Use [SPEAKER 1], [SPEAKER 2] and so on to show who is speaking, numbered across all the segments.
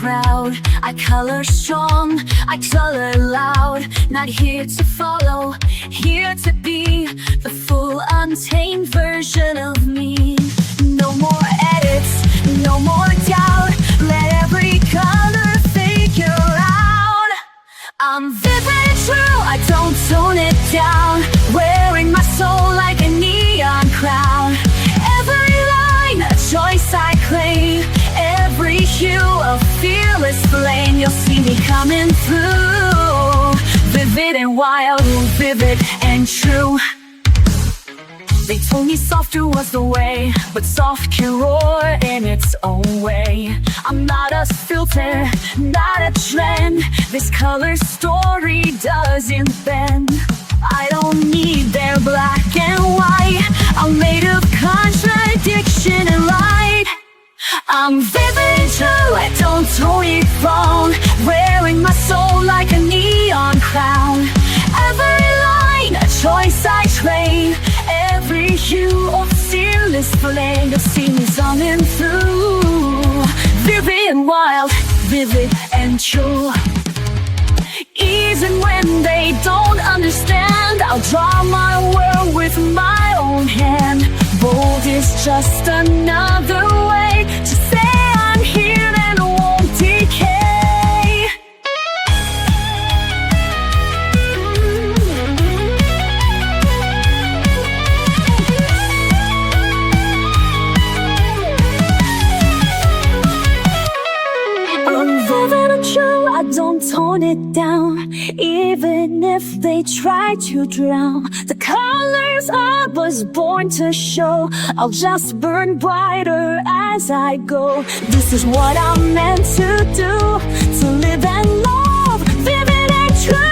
[SPEAKER 1] crowd. I color strong, I color loud. Not here to follow, here to be the full untamed version of me. No more edits, no more doubt. Let every color figure out. I'm vivid and true, I don't tone it down. Wearing my soul like a neon crown. Every line, a choice I claim. Every hue, a fearless flame. You'll see me coming through. Vivid and wild, vivid and true. They told me softer was the way, but soft can roar in its own way. I'm not a filter, not a trend. This color story doesn't bend. I don't need their black and white. I'm made of contradiction and light. I'm vivid and true, I don't tone it wrong. Wearing my soul like a neon crown. Every line, a choice I claim. Every hue of fearless flame. You'll see me zooming through. Vivid and wild, vivid and true. Even when they don't understand, I'll draw my world with my own hand. Bold is just another way to say I'm here and won't decay. I don't tone it down, even if they try to drown the colors I was born to show. I'll just burn brighter as I go. This is what I'm meant to do, to live and love, vivid and true.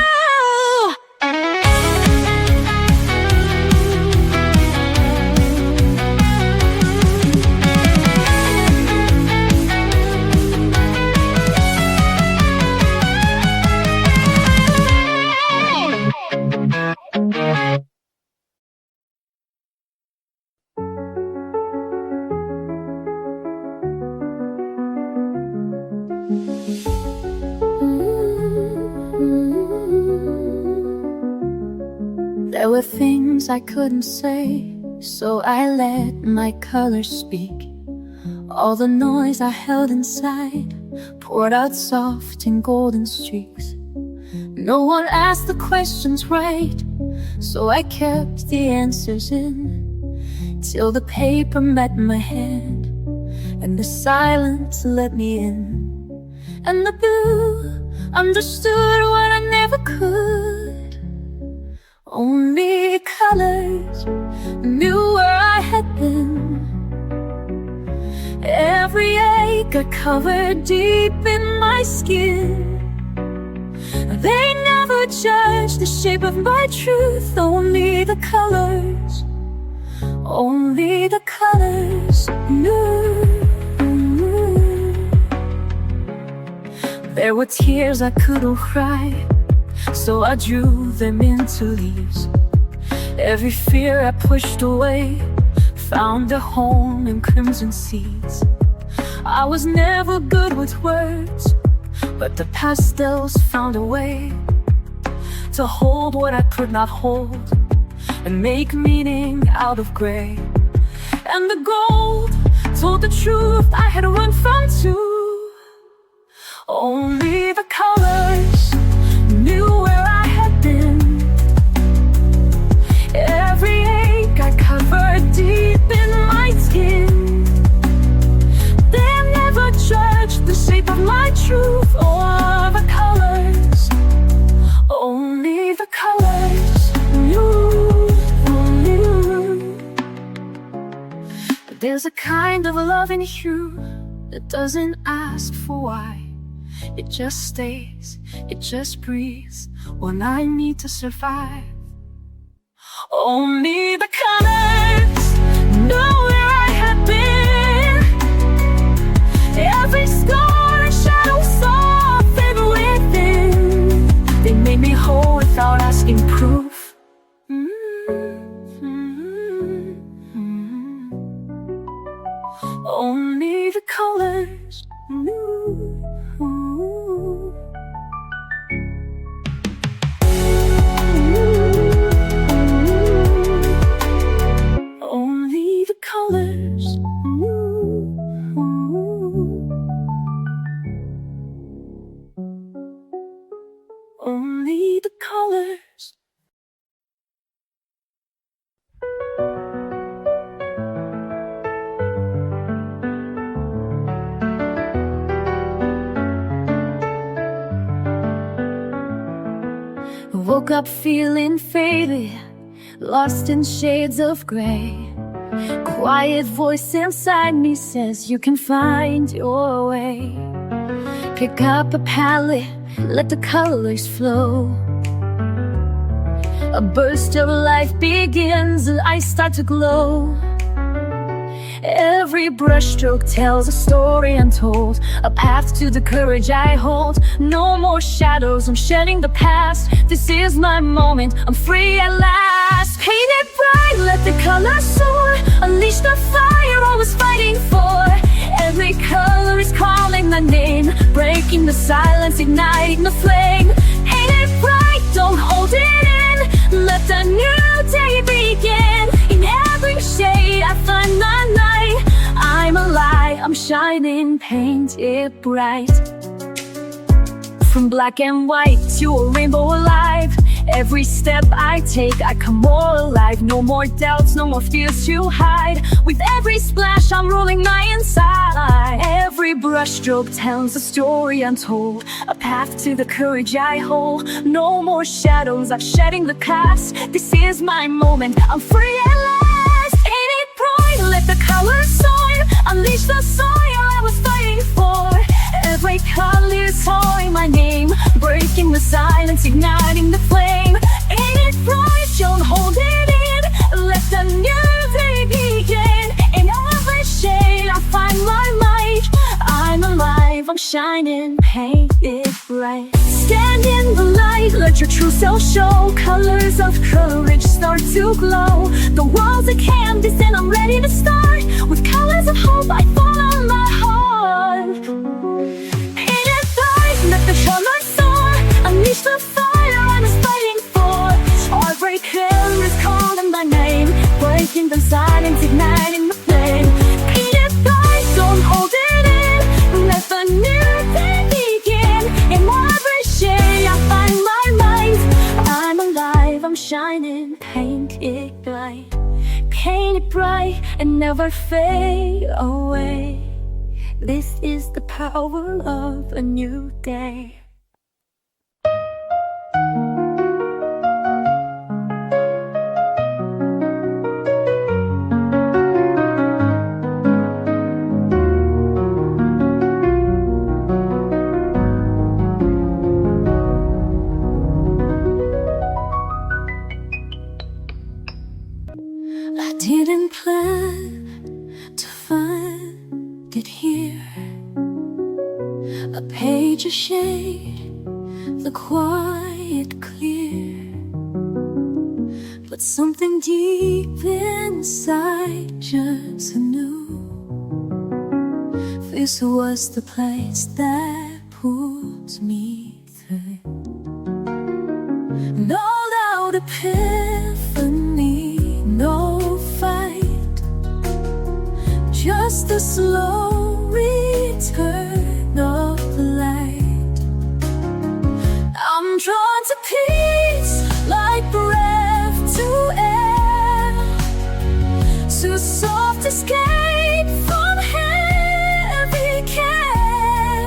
[SPEAKER 1] There were things I couldn't say, so I let my colors speak. All the noise I held inside poured out soft in golden streaks. No one asked the questions right, so I kept the answers in, till the paper met my hand and the silence let me in. And the blue understood what I never could. Only colors knew where I had been. Every ache I covered deep in my skin. They never judged the shape of my truth. Only the colors, only the colors knew. There were tears I couldn't cry, so I drew them into leaves. Every fear I pushed away found a home in crimson seeds. I was never good with words, but the pastels found a way to hold what I could not hold and make meaning out of gray. And the gold told the truth I had run from too. Only the colors knew where I had been. Every ache I covered deep in my skin. They never judged the shape of my truth or the colors. Only the colors knew, only knew. But there's a kind of love in you that doesn't ask for why. It just stays, it just breathes when I need to survive. Only the colors know where I have been. Every scar and shadow softened within. They made me whole without asking proof. Only the colors knew. woke up feeling faded, lost in shades of gray. Quiet voice inside me says you can find your way. Pick up a palette, let the colors flow. A burst of life begins and I start to glow. Every brushstroke tells a story untold, a path to the courage I hold. No more shadows, I'm shedding the past. This is my moment, I'm free at last. Paint it bright, let the colors soar. Unleash the fire I was fighting for. Every color is calling my name, breaking the silence, igniting the flame. Paint it bright, don't hold it in. Let the new day begin. In every shade I find my light. I'm alive, I'm shining, paint it bright. From black and white to a rainbow alive. Every step I take, I come more alive. No more doubts, no more fears to hide. With every splash, I'm rolling my inside. Every brushstroke tells a story untold, a path to the courage I hold. No more shadows, I'm shedding the past. This is my moment, I'm free at last. Ain't it bright, let the colors soar. Unleash the fire I was fighting for. Every color is calling my name, breaking the silence, igniting the flame. Ain't it bright, don't hold it in. Let the new day begin. In every shade I find my light. I'm alive, I'm shining, paint it bright. Stand in the light, let your true self show. Colors of courage start to glow. The world's a canvas and I'm ready to start. With colors of hope I follow my heart. Paint it bright, let the colors soar. Unleash the fire I was fighting for. Every color is calling my name, breaking the silence, igniting the flame. Paint it bright, don't hold it in. Let the new day begin. In every shade I find my light. I'm alive, I'm shining, paint it bright. Paint it bright and never fade away. This is the power of a new day. I didn't plan to find it here. A page, a shade, the quiet clear. But something deep inside just knew this was the place that pulls me through. No loud epiphany, no fight, just a slow return of the light. I'm drawn to peace like breath to air, to soft escape from heavy care.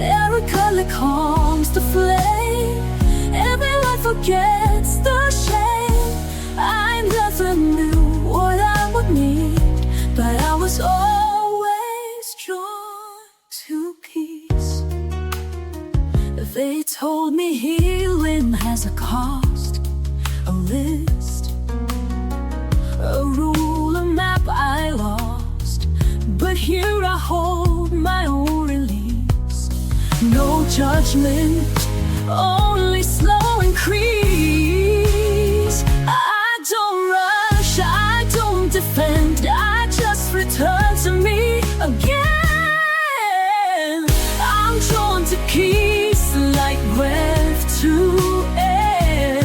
[SPEAKER 1] Every color calms the flame, every light forgets the shame. I never knew what I would need, but I was always drawn to peace. They told me healing has a cost, a list, a rule, a map I lost. But here I hold my own release. No judgment, only slow increase. I don't rush, I don't defend, I just return to me again. I'm drawn to peace like breath to air,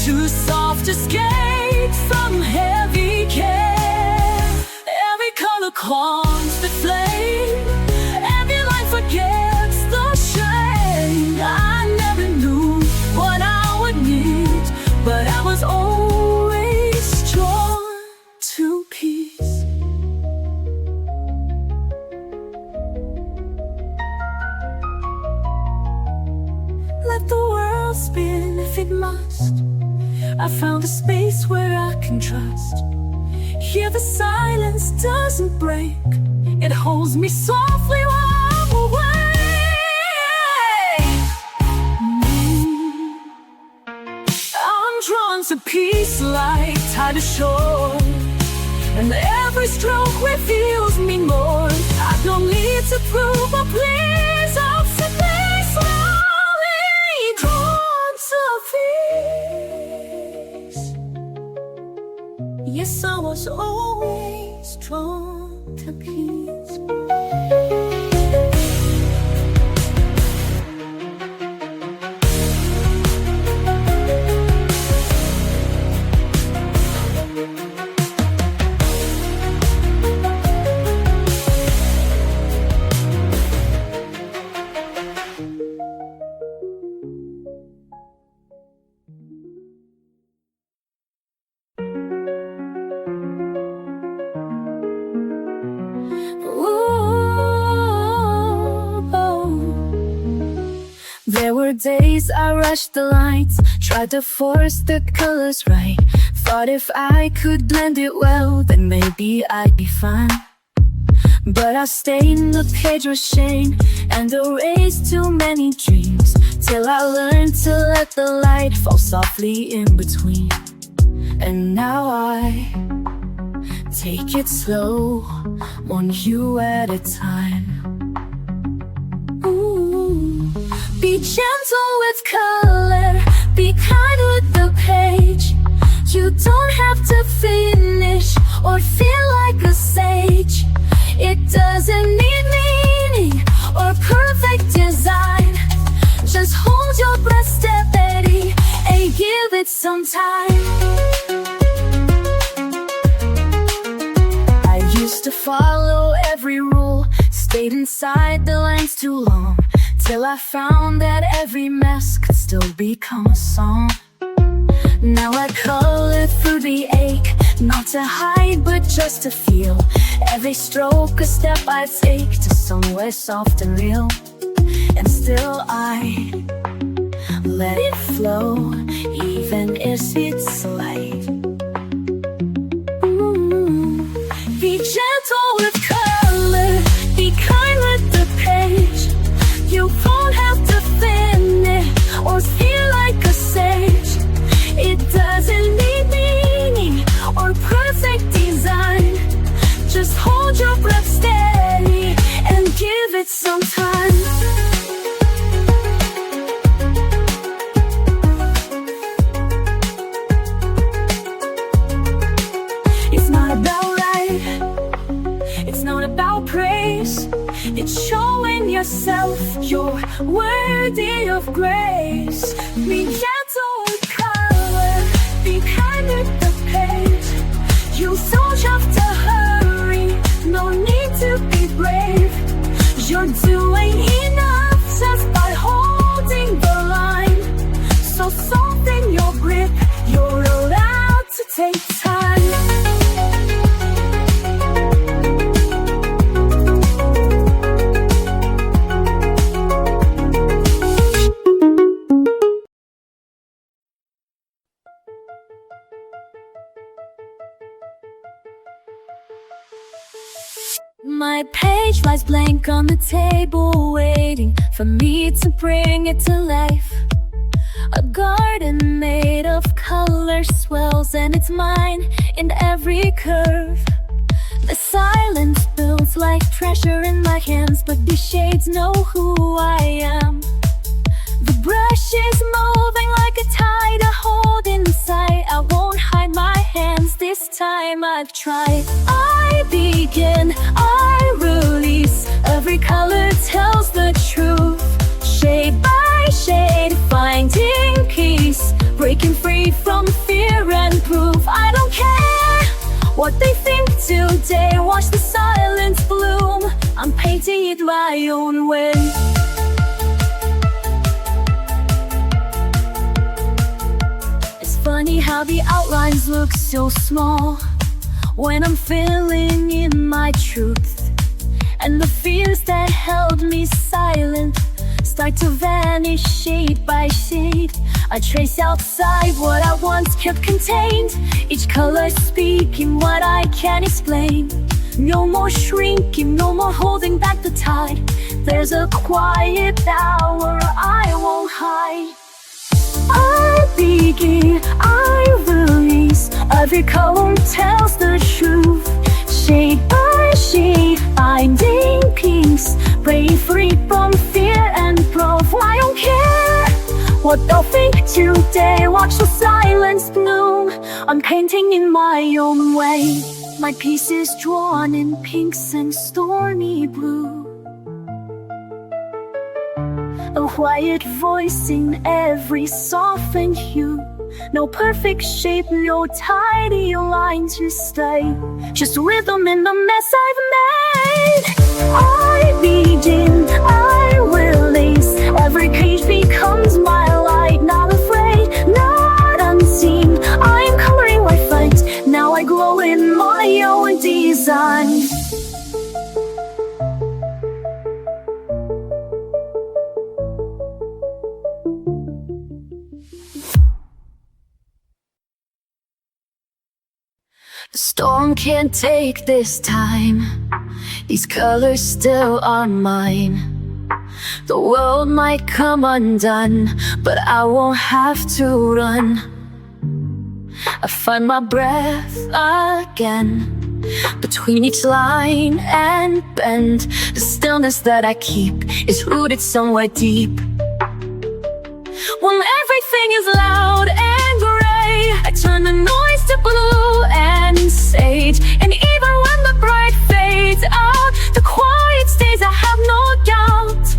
[SPEAKER 1] to soft escape from heavy care. Every color calms the flame, every light forgets the shame. I never knew what I would need, but I was always drawn to peace. Let the world will spin if it must. I found a space where I can trust. Here the silence doesn't break. It holds me softly while I'm away. I'm drawn to peace like tide ashore, and every stroke reveals me more. I don't need to prove or please. I'm simply slowly drawn to peace. Yes, I was always drawn to peace. There were days I rushed the lights, tried to force the colors right. Thought if I could blend it well, then maybe I'd be fine. But I stained the page with shame and erased too many dreams, till I learned to let the light fall softly in between. And now I take it slow, one hue at a time. Be gentle with color, be kind with the page. You don't have to finish or feel like a sage. It doesn't need meaning or perfect design. Just hold your breath steady and give it some time. I used to follow every rule, stayed inside the lines too long, till I found that every mess could still become a song. Now I color through the ache, not to hide but just to feel. Every stroke a step I take to somewhere soft and real. And still I let it flow, even if it's light. Be gentle with color, be kind with the page. You don't have to finish or feel like a sage. It doesn't need meaning or perfect design. Just hold your breath steady and give it some time. It's not about right, it's not about praise. It's showing yourself you're worthy of grace. Be gentle with color, be kind with the page. You don't have to hurry, no need to be brave. You're doing enough just by holding the line. So soften your grip, you're allowed to take time. My page lies blank on the table, waiting for me to bring it to life. A garden made of color swells, and it's mine in every curve. The silence builds like treasure in my hands, but these shades know who I am. The brush is moving like a tide I hold inside. I won't hide my hands, this time I've tried. I begin, I release. Every color tells the truth. Shade by shade, finding peace. Breaking free from fear and proof. I don't care what they think today. Watch the silence bloom. I'm painting it my own way. Funny how the outlines look so small when I'm filling in my truth, and the fears that held me silent start to vanish shade by shade. I trace outside what I once kept contained, each color speaking what I can't explain. No more shrinking, no more holding back the tide. There's a quiet power I won't hide. I begin, I release. Every color tells the truth. Shade by shade, finding peace. Break free from fear and proof. I don't care what they'll think today. Watch the silence bloom. I'm painting in my own way. My piece is drawn in pinks and stormy blue. A quiet voice in every softened hue. No perfect shape, no tidy line to stay. Just rhythm in the mess I've made. I begin, I release. Every page becomes my light. Not afraid, not unseen. I'm coloring my fight. Now I glow in my own design. The storm can't take this time. These colors still are mine. The world might come undone, but I won't have to run. I find my breath again between each line and bend. The stillness that I keep is rooted somewhere deep. When everything is loud and gray, I turn the noise to blue and sage. And even when the bright fades out, the quiet stays, I have no doubt.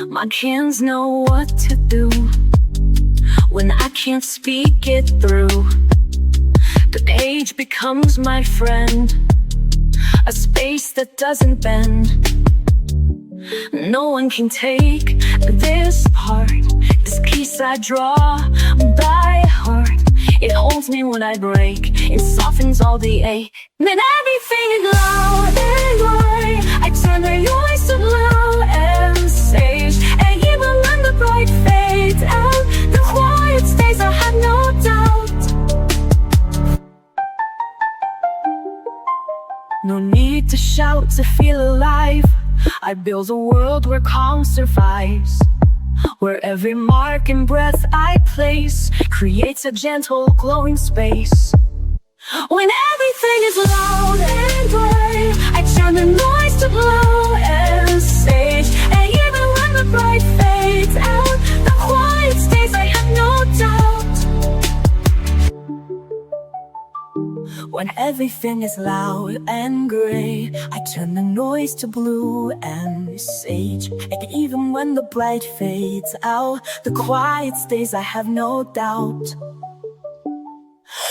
[SPEAKER 1] My hands know what to do when I can't speak it through. The page becomes my friend, a space that doesn't bend. No one can take this part, this piece I draw by heart. It holds me when I break, it softens all the ache. Then everything is loud and gray, I turn the noise to blue and sage. And even when the bright fades out, the quiet stays, I have no doubt. No need to shout to feel alive. I build a world where calm survives, where every mark and breath I place creates a gentle glowing space. When everything is loud and gray, I turn the noise to blue and sage. And even when the bright fades out, the quiet stays, I have no doubt. When everything is loud and gray, I turn the noise to blue and sage. And even when the bright fades out, the quiet stays, I have no doubt.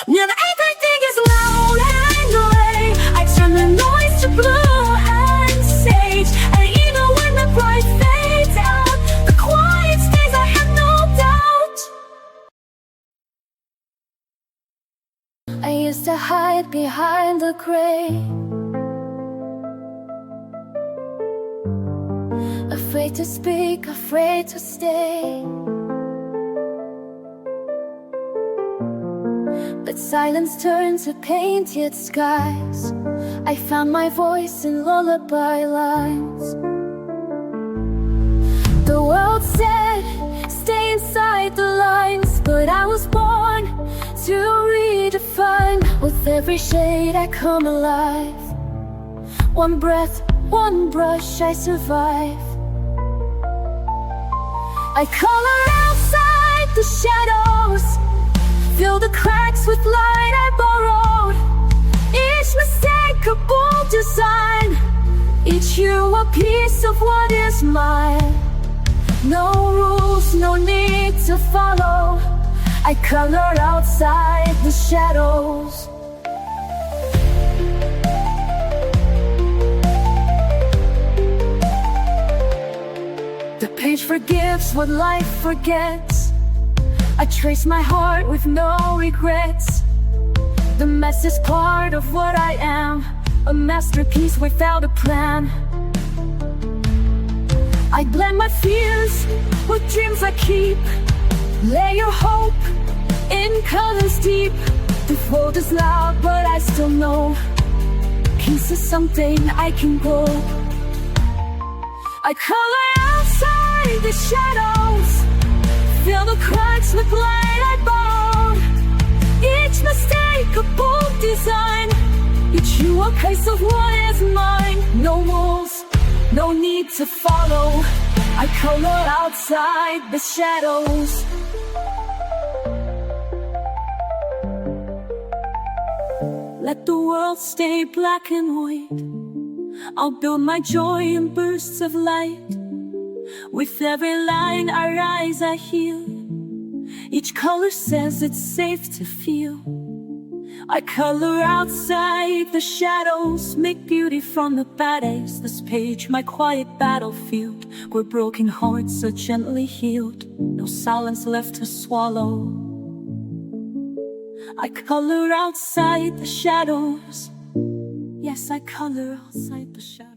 [SPEAKER 1] When everything is loud and gray, I turn the noise to blue and sage. And even when the bright fades out, the quiet stays, I have no doubt. I used to hide behind the gray, afraid to speak, afraid to stay. But silence turned to painted skies. I found my voice in lullaby lines. The world said, stay inside the lines, but I was born to redefine. With every shade I come alive. One breath, one brush, I survive. I color outside the shadows, fill the cracks with light I borrowed. Each mistake a bold design, each hue a piece of what is mine. No rules, no need to follow. I color outside the shadows. The page forgives what life forgets. I trace my heart with no regrets. The mess is part of what I am, a masterpiece without a plan. I blend my fears with dreams I keep. Lay your hope in colors deep. The world is loud, but I still know peace is something I can grow. I color outside the shadows, fill the cracks with light I borrowed. Each mistake a bold design, each you a piece of what is mine. No rules, no need to follow. I color outside the shadows. Let the world stay black and white. I'll build my joy in bursts of light. With every line I rise, I heal. Each color says it's safe to feel. I color outside the shadows, make beauty from the bad days. This page, my quiet battlefield, where broken hearts are gently healed. No silence left to swallow. I color outside the shadows. Yes, I color outside the shadows.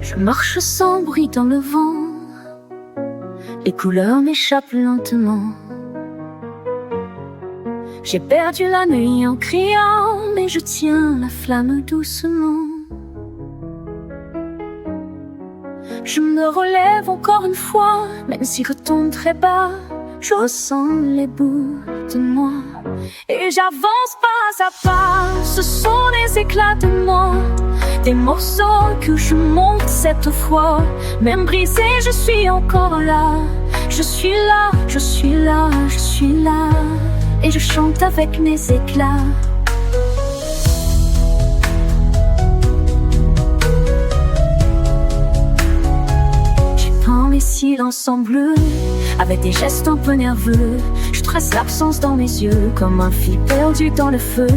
[SPEAKER 1] Je marche sans bruit dans le vent, les couleurs m'échappent lentement. J'ai perdu la nuit en criant, mais je tiens la flamme doucement. Je me relève encore une fois, même si je retombe très bas, je ressens les bouts de moi. Et j'avance pas à pas, ce sont les éclats de moi, des morceaux que je monte cette fois. Même brisé, je suis encore là. Je suis là, je suis là, je suis là. Et je chante avec mes éclats. J'ai peint mes silences en bleu, avec des gestes un peu nerveux. Je trace l'absence dans mes yeux, comme un fil perdu dans le feu.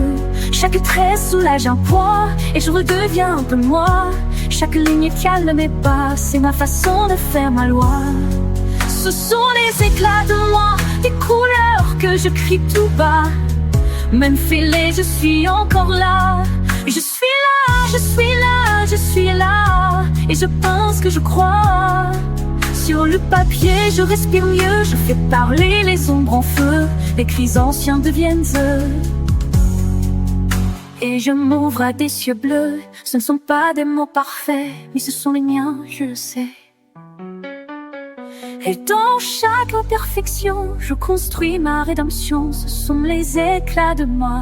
[SPEAKER 1] Chaque trait soulage un poids, et je redeviens un peu moi. Chaque ligne calme mes pas, c'est ma façon de faire ma loi. Ce sont les éclats de moi, des couleurs que je crie tout bas. Même fêlée, je suis encore là. Je suis là, je suis là, je suis là. Et je pense que je crois. Sur le papier, je respire mieux. Je fais parler les ombres en feu. Les cris anciens deviennent eux. Et je m'ouvre à des cieux bleus. Ce ne sont pas des mots parfaits, mais ce sont les miens, je le sais. Et dans chaque imperfection, je construis ma rédemption. Ce sont les éclats de moi,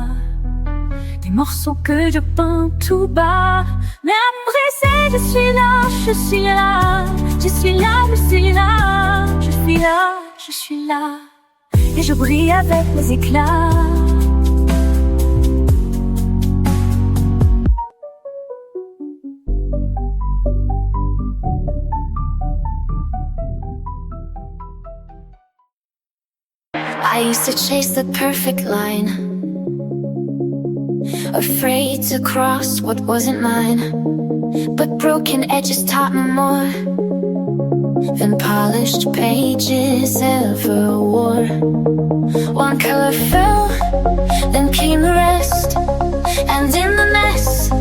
[SPEAKER 1] des morceaux que je peins tout bas. Même brisé, je suis là, je suis là. Je suis là, je suis là. Je suis là, je suis là. Et je brille avec mes éclats. I used to chase the perfect line, afraid to cross what wasn't mine. But broken edges taught me more than polished pages ever wore. One color fell, then came the rest, and in the mess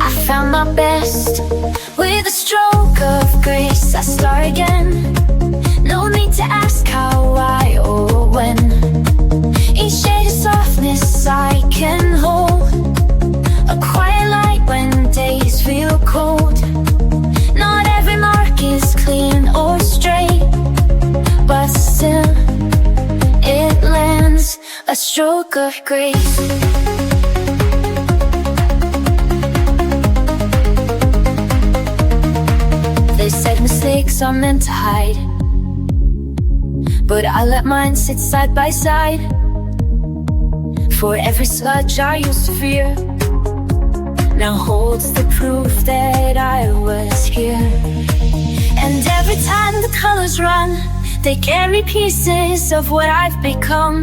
[SPEAKER 1] I found my best. With a stroke of grace I start again. No need to ask how, why, or when. Each shade of softness I can hold, a quiet light when days feel cold. Not every mark is clean or straight, but still it lands, a stroke of grace. They said mistakes are meant to hide, but I let mine sit side by side. For every sludge I used to fear now holds the proof that I was colors run, they carry pieces of what I've become.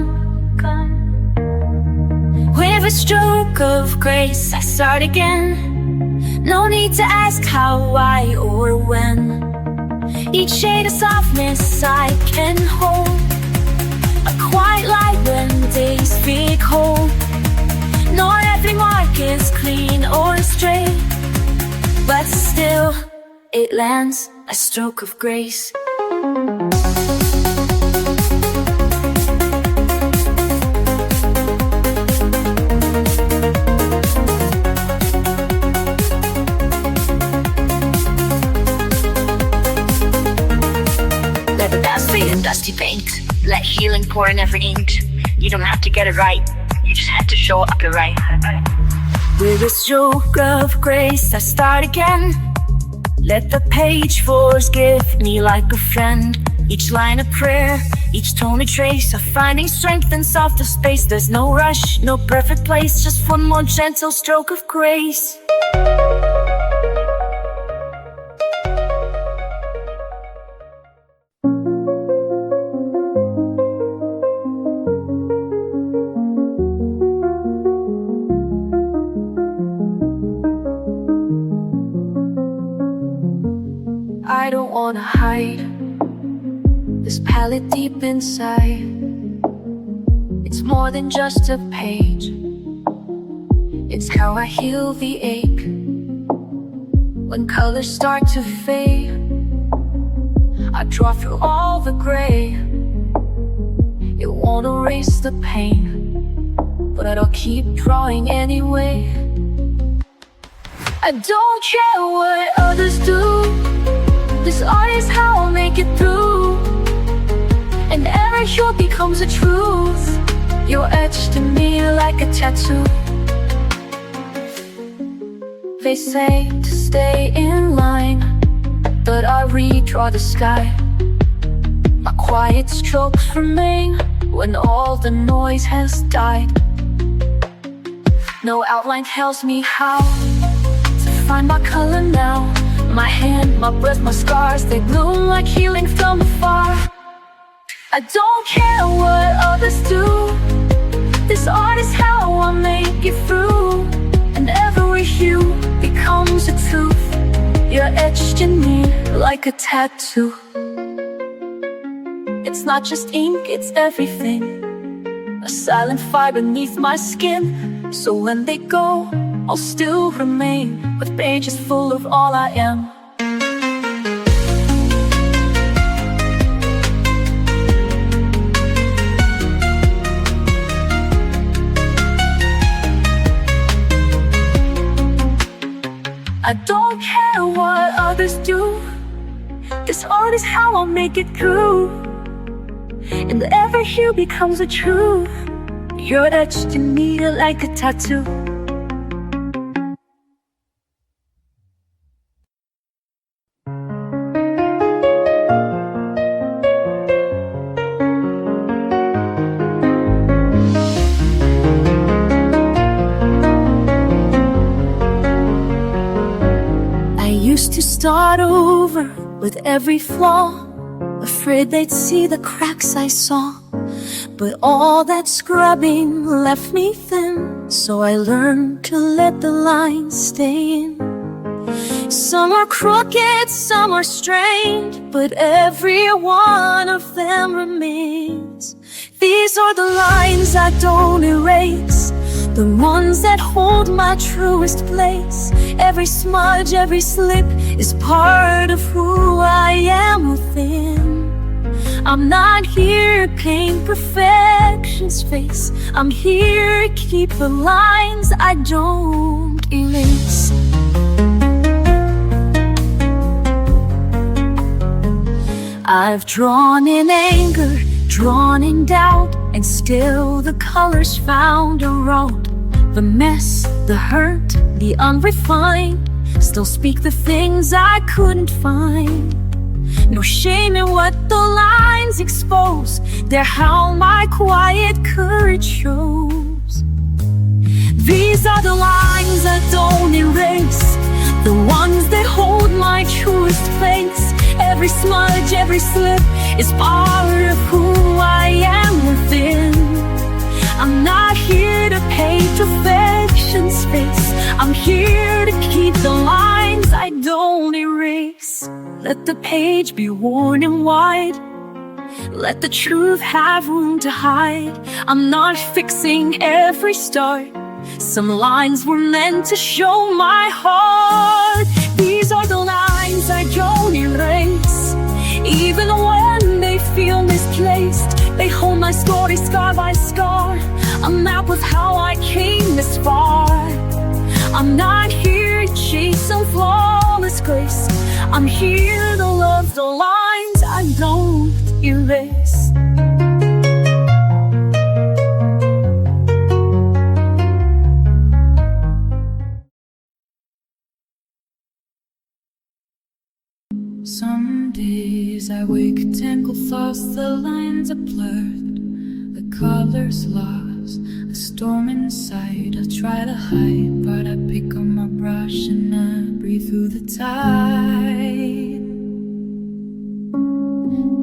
[SPEAKER 1] With a stroke of grace, I start again. No need to ask how, why, or when. Each shade of softness I can hold, a quiet light when days feel cold. Not every mark is clean or straight, but still it lands a stroke of grace.
[SPEAKER 2] Let the dust fade in dusty paint. Let healing pour in every ink. You don't have to get it right, you just have to show up your right.
[SPEAKER 1] With a stroke of grace I start again. Let the page forgive me like a friend. Each line a prayer, each tone a trace of finding strength in softer space. There's no rush, no perfect place, just one more gentle stroke of grace. I don't wanna hide this palette deep inside. It's more than just a page, it's how I heal the ache. When colors start to fade, I draw through all the gray. It won't erase the pain, but I'll keep drawing anyway. I don't care what others do, this art is how I'll make it through. And every hue becomes a truth. You're etched in me like a tattoo. They say to stay in line, but I redraw the sky. My quiet strokes remain when all the noise has died. No outline tells me how to find my color now. My hand, my breath, my scars, they bloom like healing from afar. I don't care what others do, this art is how I make it through. And every hue becomes a truth. You're etched in me like a tattoo. It's not just ink, it's everything, a silent fire beneath my skin. So when they go, I'll still remain with pages full of all I am. I don't care what others do, this art is how I'll make it through. And every hue becomes a truth. You're etched in me like a tattoo. Used to start over with every flaw, afraid they'd see the cracks I saw. But all that scrubbing left me thin, so I learned to let the lines stay in. Some are crooked, some are strained, but every one of them remains. These are the lines I don't erase, the ones that hold my truest place. Every smudge, every slip is part of who I am within. I'm not here to paint perfection's face, I'm here to keep the lines I don't erase. I've drawn in anger, drawn in doubt, and still the colors found a road. The mess, the hurt, the unrefined still speak the things I couldn't find. No shame in what the lines expose, they're how my quiet courage shows. These are the lines I don't erase, the ones that hold my truest place. Every Every smudge, every slip is part of who I am within. I'm not here to paint perfection's face. I'm here to keep the lines I don't erase. Let the page be worn and wide. Let the truth have room to hide. I'm not fixing every start. Some lines were meant to show my heart. These are the lines I don't erase. Even when they feel misplaced, they hold my story scar by scar. A map with how I came this far. I'm not here to chase some flawless grace. I'm here to love the lines I don't erase.
[SPEAKER 3] Some days I wake tangled thoughts, the lines are blurred, the colors lost, a storm inside. I try to hide, but I pick up my brush and I breathe through the tide.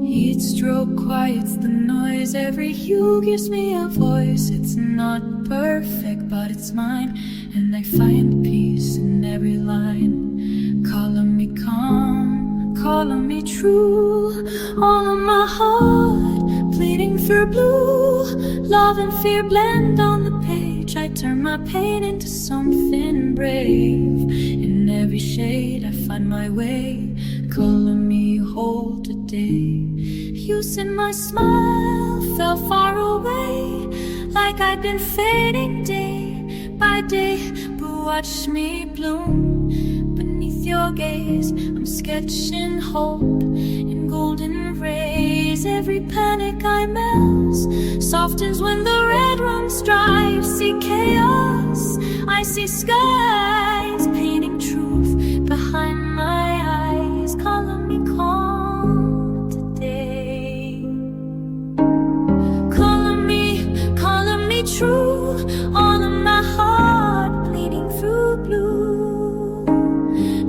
[SPEAKER 3] Heat stroke quiets the noise, every hue gives me a voice. It's not perfect, but it's mine, and I find peace in every line. Calling me calm, calling me true. All of my heart bleeding through blue. Love and fear blend on the page. I turn my pain into something brave. In every shade I find my way. Calling me whole today. You said my smile fell far away, like I'd been fading day by day. But watch me bloom beneath your gaze. I'm sketching hope in golden rays. Every panic I melt softens when the red runs dry. See chaos, I see skies, painting truth behind my eyes. Calling me calm today. Calling me true. All of my heart bleeding through blue.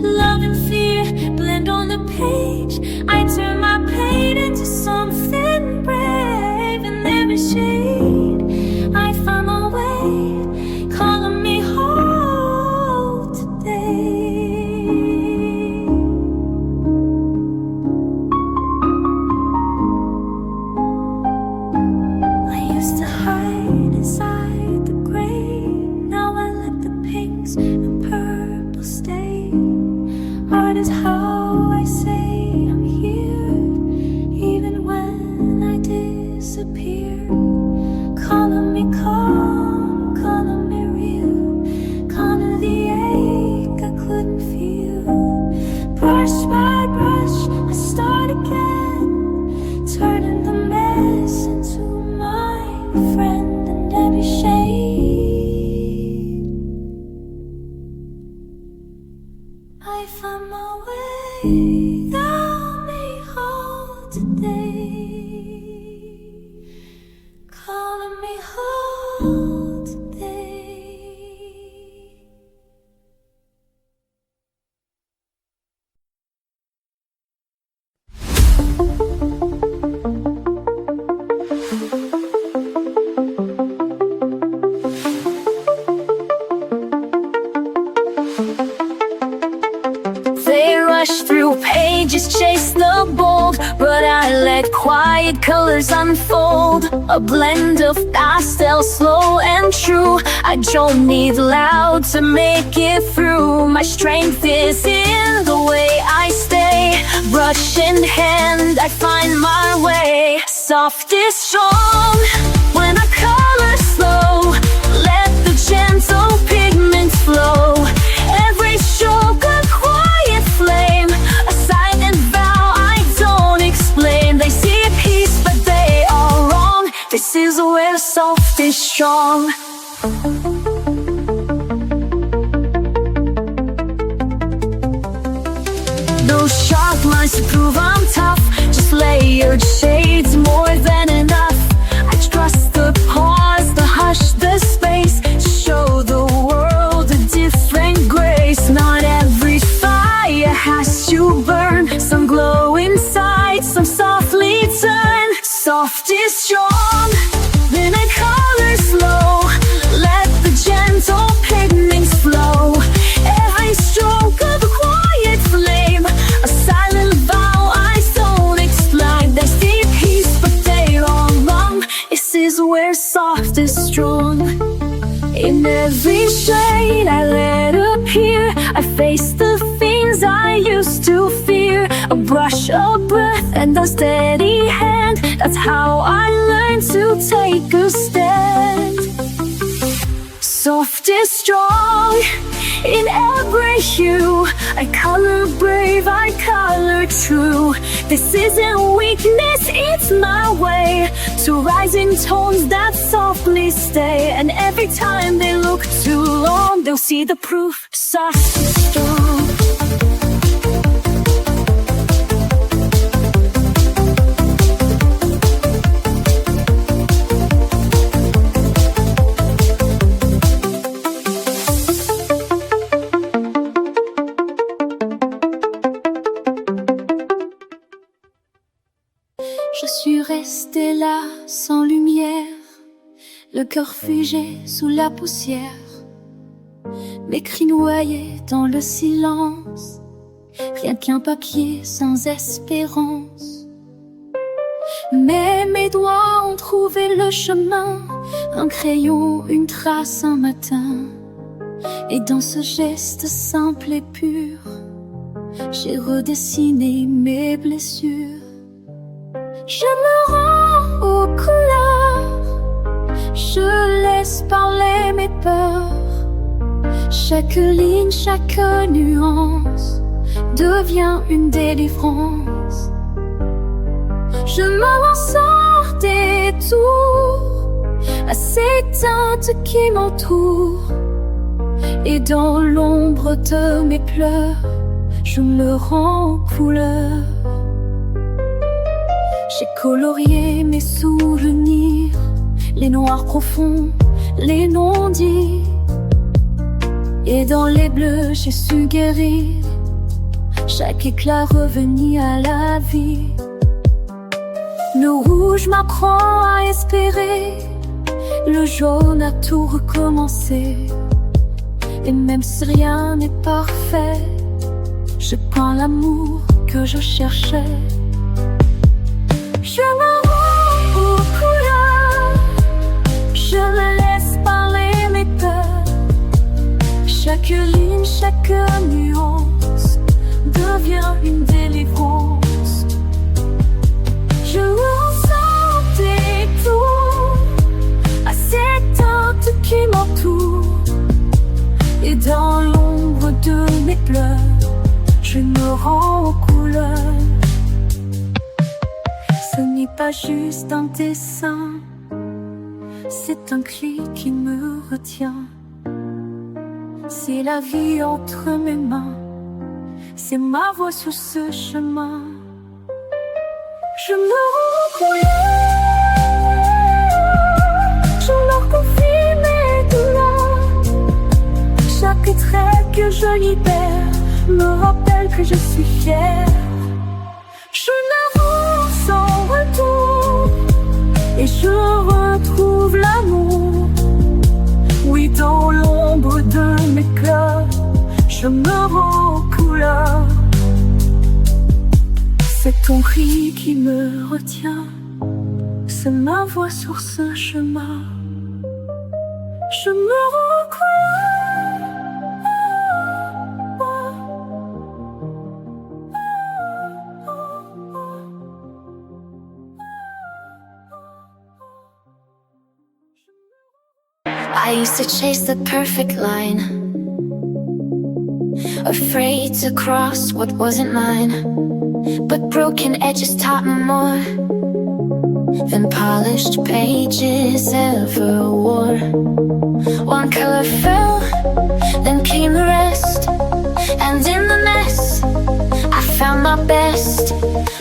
[SPEAKER 3] Love and fear blend on the page. I turn my pain into something brave. In every shade I find my way. Calling me whole today. I used to hide inside the gray. Now I let the pinks and purple stay. Art is how I say I'm here, even when I disappear. Calling me calm, calling me real. Calling the ache I couldn't feel. Brush by brush, I start again, turning the mess into my friend. And every shade I find my way. Thou me whole today. Calling me whole today.
[SPEAKER 1] They rush through pages, chase the bold, but I let quiet colors unfold. A blend of pastel, slow and true. I don't need loud to make it through. My strength is in the way I stay. Brush in hand, I find my way. Soft is strong when I color slow. Let the gentle pigments flow. Every stroke a quiet flame, a silent vow I don't explain. They see peace but they are wrong. This is where soft is strong. Those sharp lines to prove I'm tough, just layered shades more than enough. I trust the pause, the hush, the space, to show the world a different grace. Not every fire has to burn, some glow inside. Soft is strong, then a color slow. Let the gentle pigments flow. Every stroke of a quiet flame, a silent vow I don't explain. There's deep peace, but they are wrong. This is where soft is strong. In every shade I let appear, I face the things I used to fear. A brush, a breath, and a steady hand. That's how I learned to take a stand. Soft is strong in every hue. I color brave, I color true. This isn't weakness, it's my way to rise in tones that softly stay. And every time they look too long, they'll see the proof. Soft is strong.
[SPEAKER 3] Je suis restée là, sans lumière, le cœur figé sous la poussière, mes cris noyés dans le silence, rien qu'un papier sans espérance. Mais mes doigts ont trouvé le chemin, un crayon, une trace, un matin. Et dans ce geste simple et pur, j'ai redessiné mes blessures. Je me rends aux couleurs, je laisse parler mes peurs. Chaque ligne, chaque nuance devient une délivrance. Je me lance hors des tours à ces teintes qui m'entourent. Et dans l'ombre de mes pleurs, je me rends aux couleurs. J'ai colorié mes souvenirs, les noirs profonds, les non-dits. Et dans les bleus, j'ai su guérir chaque éclat revenu à la vie. Le rouge m'apprend à espérer, le jaune a tout recommencé. Et même si rien n'est parfait, je prends l'amour que je cherchais. Je me rends aux couleurs, je me laisse parler mes peurs. Chaque ligne, chaque nuance devient une délivrance. Je ressens des tours à ces teintes qui m'entourent. Et dans l'ombre de mes pleurs, je me rends aux couleurs. Ce n'est pas juste un dessin, c'est un cri qui me retient. C'est la vie entre mes mains, c'est ma voix sur ce chemin. Je me rends aux couleurs, je leur confie mes douleurs. Chaque trait que je libère me rappelle que je suis fière. Je n'avance sans retour et je retrouve l'amour. Oui, dans l'ombre de mes cœurs, je me rends aux couleurs. C'est ton cri qui me retient, c'est ma voix sur ce chemin. Je me rends aux couleurs.
[SPEAKER 1] I used to chase the perfect line, afraid to cross what wasn't mine. But broken edges taught me more than polished pages ever wore. One color fell, then came the rest, and in the mess I found my best.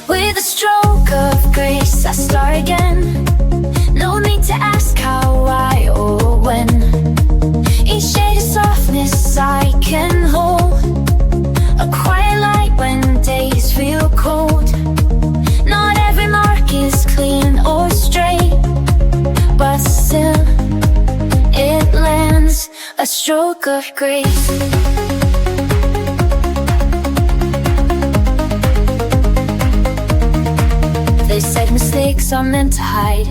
[SPEAKER 1] With a stroke of grace I start again. No need to ask how, why, or when. Each shade of softness I can hold, a quiet light when days feel cold. Not every mark is clean or strong. stroke of grace. They said mistakes are meant to hide,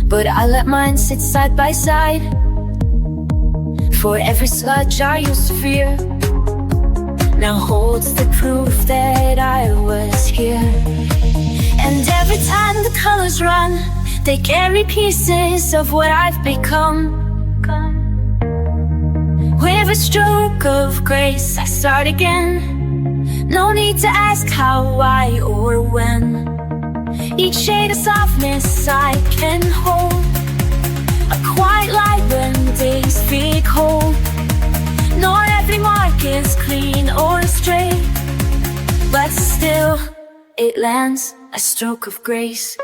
[SPEAKER 1] but I let mine sit side by side. For every sludge I used to fear now holds the proof that I was here. And every time the colors run, they carry pieces of what I've become. With a stroke of grace, I start again. No need to ask how, why, or when. Each shade of softness I can hold, a quiet light when days feel cold. Not every mark is clean or straight, but still it lands a stroke of grace.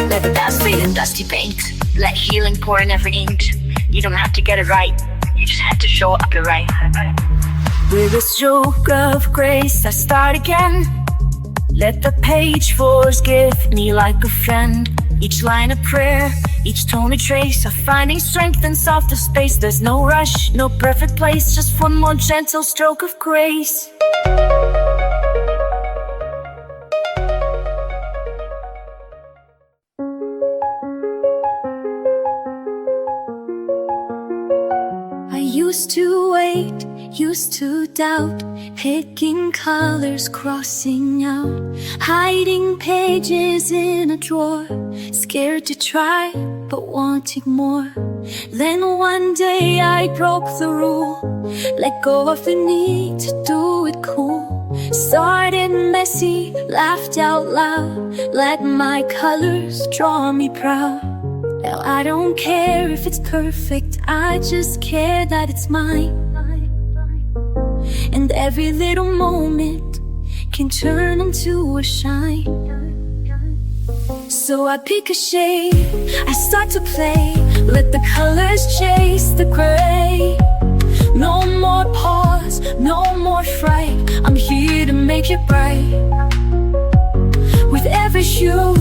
[SPEAKER 2] Let the dust fade in dusty paint. Let healing pour in every ink. You don't have to get it right, you just have to show up right.
[SPEAKER 1] With a stroke of grace, I start again. Let the page forgive me like a friend. Each line a prayer, each tone a trace of finding strength in softer space. There's no rush, no perfect place, just one more gentle stroke of grace. I used to wait, used to doubt, picking colors, crossing out, hiding pages in a drawer, scared to try, but wanting more. Then one day I broke the rule, let go of the need to do it cool. Started messy, laughed out loud, let my colors draw me proud. Now I don't care if it's perfect, I just care that it's mine. And every little moment can turn into a shine. So I pick a shade, I start to play, let the colors chase the gray. No more pause, no more fright, I'm here to make it bright. With every hue,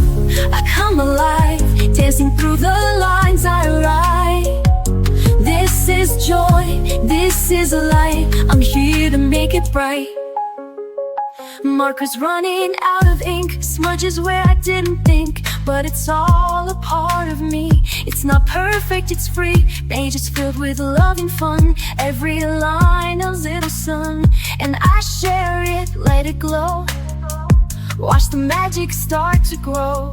[SPEAKER 1] I come alive, dancing through the lines I write. This is joy, this is light, I'm here to make it bright. Markers running out of ink, smudges where I didn't think, but it's all a part of me. It's not perfect, it's free, pages filled with love and fun. Every line a little sun, and I share it, let it glow. Watch the magic start to grow.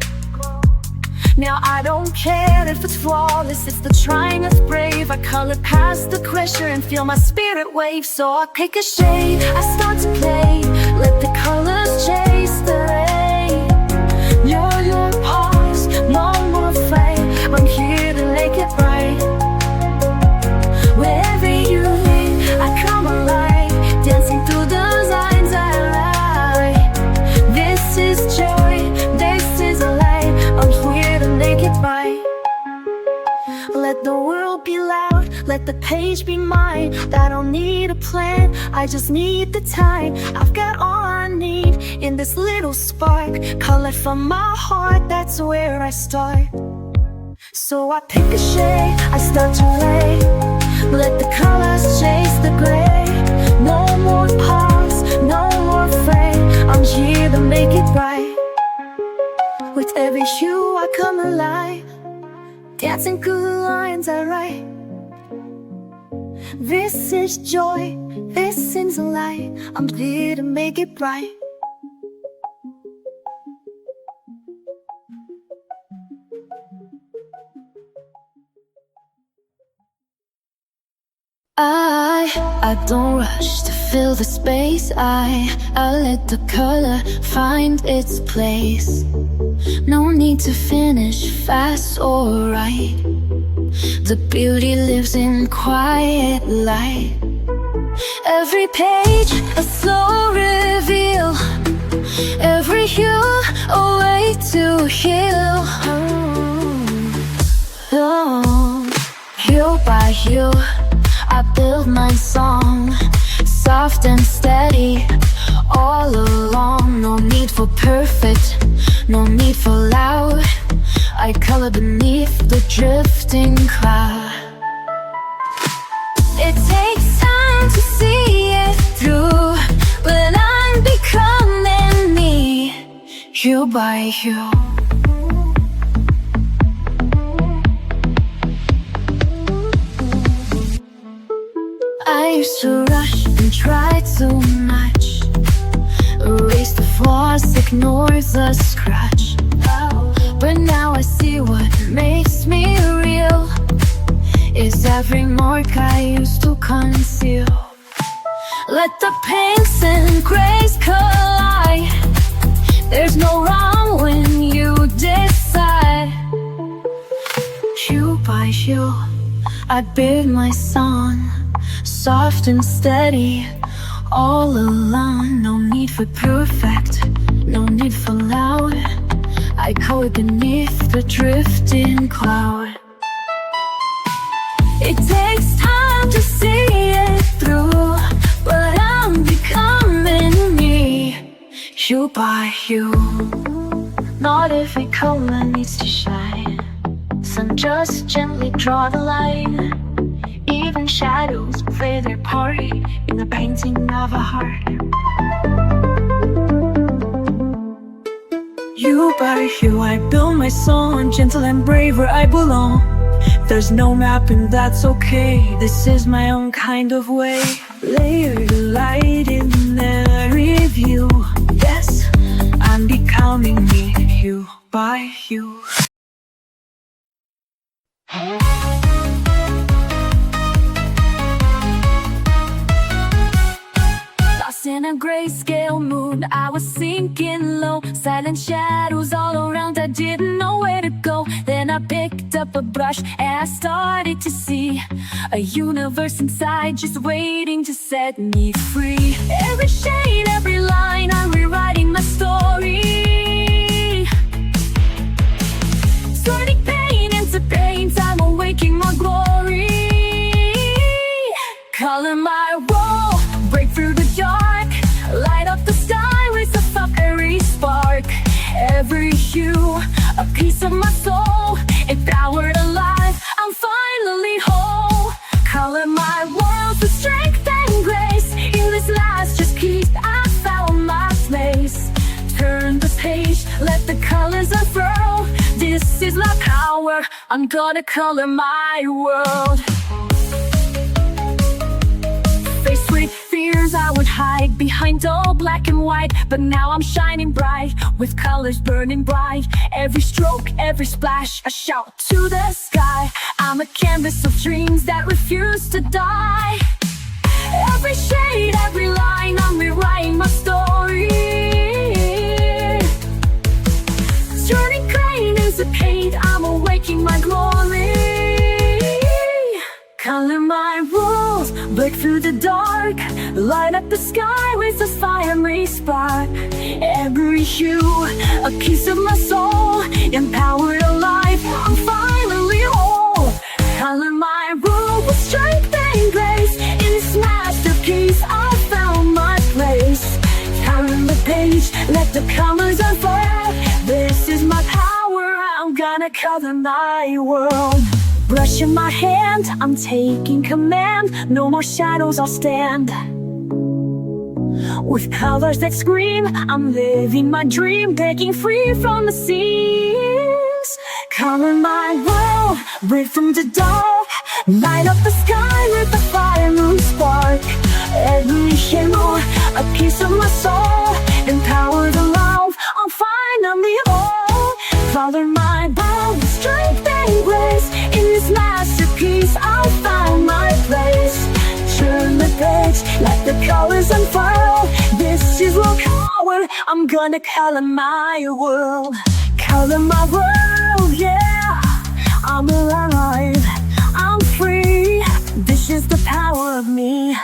[SPEAKER 1] Now I don't care if it's flawless, it's the trying that's brave. I color past the pressure and feel my spirit wave. So I pick a shade, I start to play, let the colors chase the rain. Your pause, no more fight, I'm here to make it right. Wherever you live, I come alive, dancing through those lines I write. This is joy, this is a light, I'm here to make it right. Let the world be loud, let the page be mine. I don't need a plan, I just need the time. I've got all I need in this little spark. Color from my heart, that's where I start. So I pick a shade, I start to lay, let the colors chase the gray. No more pause, no more fray, I'm here to make it right. With every hue I come alive, dancing through the lines I write. This is joy, this is light, I'm here to make it bright. I don't rush to fill the space. I let the color find its place. No need to finish fast or right. The beauty lives in quiet light. Every page a slow reveal, every hue a way to heal. Oh, hue by hue, for perfect, no need for loud. I color beneath the drifting cloud. It takes time to see it through, but I'm becoming me, hue by hue. I used to rush and try too much, erase the flaws, ignore the scratch. But now I see what makes me real is every mark I used to conceal. Let the pinks and grays collide. There's no wrong when you decide. Hue by hue, I build my song, soft and steady, all alone. No need for perfect, no need for loud. I color beneath the drifting cloud. It takes time to see it through, but I'm becoming me, hue by hue. Not every color needs to shine, some just gently draw the line. Even shadows play their part in the painting of a heart. Hue by hue, I build my song, gentle and brave where I belong. There's no map and that's okay, this is my own kind of way. Layered light in every view. Yes, I'm becoming me, hue by hue. Lost in a grayscale mood, I was sinking low. Silent shadows all around, I didn't know where to go. Then I picked up a brush and I started to see a universe inside just waiting to set me free. Every shade, every line, I'm rewriting my story. Turning pain into paint, I'm awaking my glory. Color my wall, break through the dark, light up the sky with a fiery spark. Every hue, a piece of my soul, empowered alive, I'm finally whole. Color my world with strength and grace. In this last just keep, I found my place. Turn the page, let the colors unfurl. This is my power, I'm gonna color my world. Faced with fears I would hide behind all black and white, but now I'm shining bright with colors burning bright. Every stroke, every splash, a shout to the sky. I'm a canvas of dreams that refuse to die. Every shade, every line, I'm rewriting my story. Turning pain into paint, I'm awaking my glory. Color my rules, break through the dark, light up the sky with a fiery spark. Every hue, a piece of my soul, empowered alive, I'm finally whole. Color my world with strength and grace. In this masterpiece, I found my place. Turn the page, let the colors unfurl. This is my power, I'm gonna color my world. Brush in my hand, I'm taking command. No more shadows, I'll stand. With colors that scream, I'm living my dream, breaking free from the seams. Color my world, break from the dark, light up the sky with a fiery spark. Every hero, a piece of my soul, empowered alive, I'm finally whole. Color my world with strength and grace. In this masterpiece, I found my place. Turn the page, let the colors unfurl. This is what power, I'm gonna color my world. Color my world, yeah. I'm alive, I'm free. This is the power of me.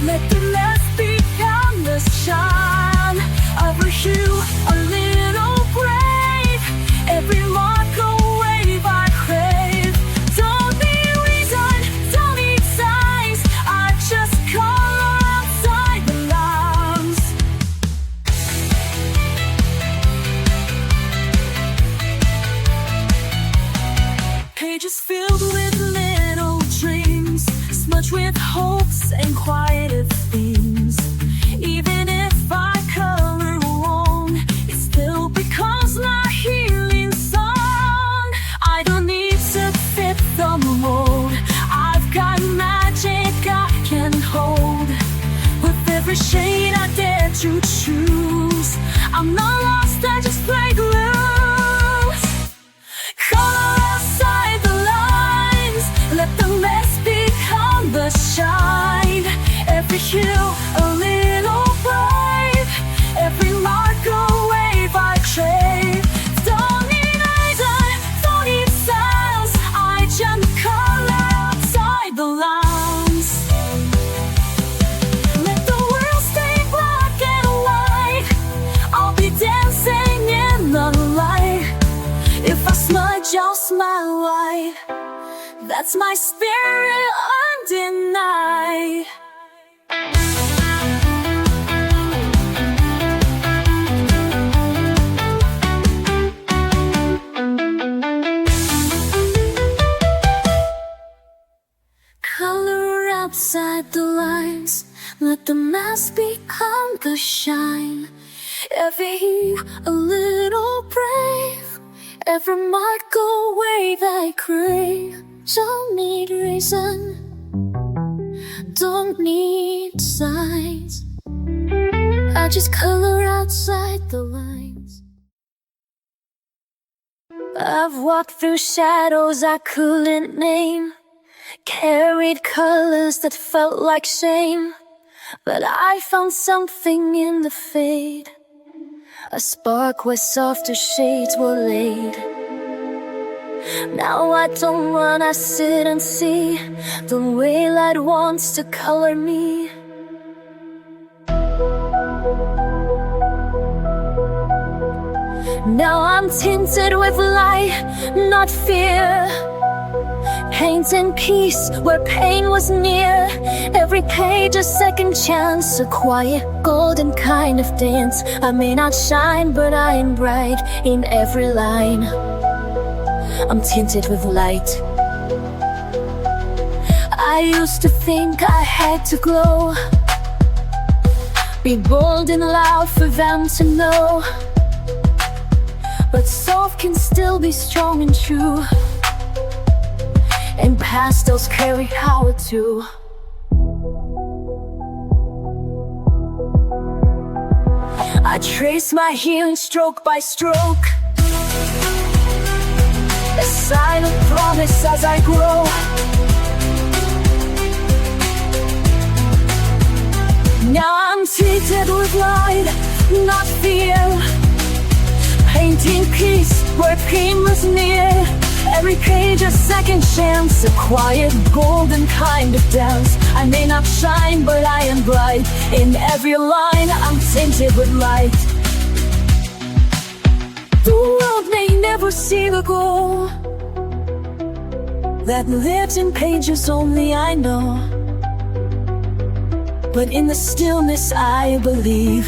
[SPEAKER 1] Let the mess become the shine. Every hue a little brave, every mark a wave I crave. Don't need reason, don't need size, I just color outside the lines. Pages filled with little dreams, smudged with hopes and quieted themes. Even if I color wrong, it still becomes my healing song. I don't need to fit the mold, I've got magic I can hold. With every shade I dare to choose, I'm not lost, I just play loose. Color outside the lines, let the mess become the shine. Every hue a little brave, every mark a wave I crave. Don't need reason, don't need styles, I just color outside the lines. Let the world stay black and white, I'll be dancing in the light. If I smudge, I'll smile wide, that's my spirit undenied. Color outside the lines, let the mask become the shine. Every hue a little brave, every mark a wave I crave. Don't need reason, don't need signs, I just color outside the lines. I've walked through shadows I couldn't name, carried colors that felt like shame, but I found something in the fade, a spark where softer shades were laid. Now I don't run, I sit and see the way light wants to color me. Now I'm tinted with light, not fear, painting peace where pain was near. Every page a second chance, a quiet golden kind of dance. I may not shine, but I am bright in every line. I'm tinted with light. I used to think I had to glow, be bold and loud for them to know, but soft can still be strong and true, and pastels carry power too. I trace my healing stroke by stroke, a silent promise as I grow. Now I'm treated with light, not fear, painting peace where pain was near. Every page a second chance, a quiet golden kind of dance. I may not shine, but I am bright in every line. I'm tinted with light. The world may never see the goal that lives in pages only I know, but in the stillness I believe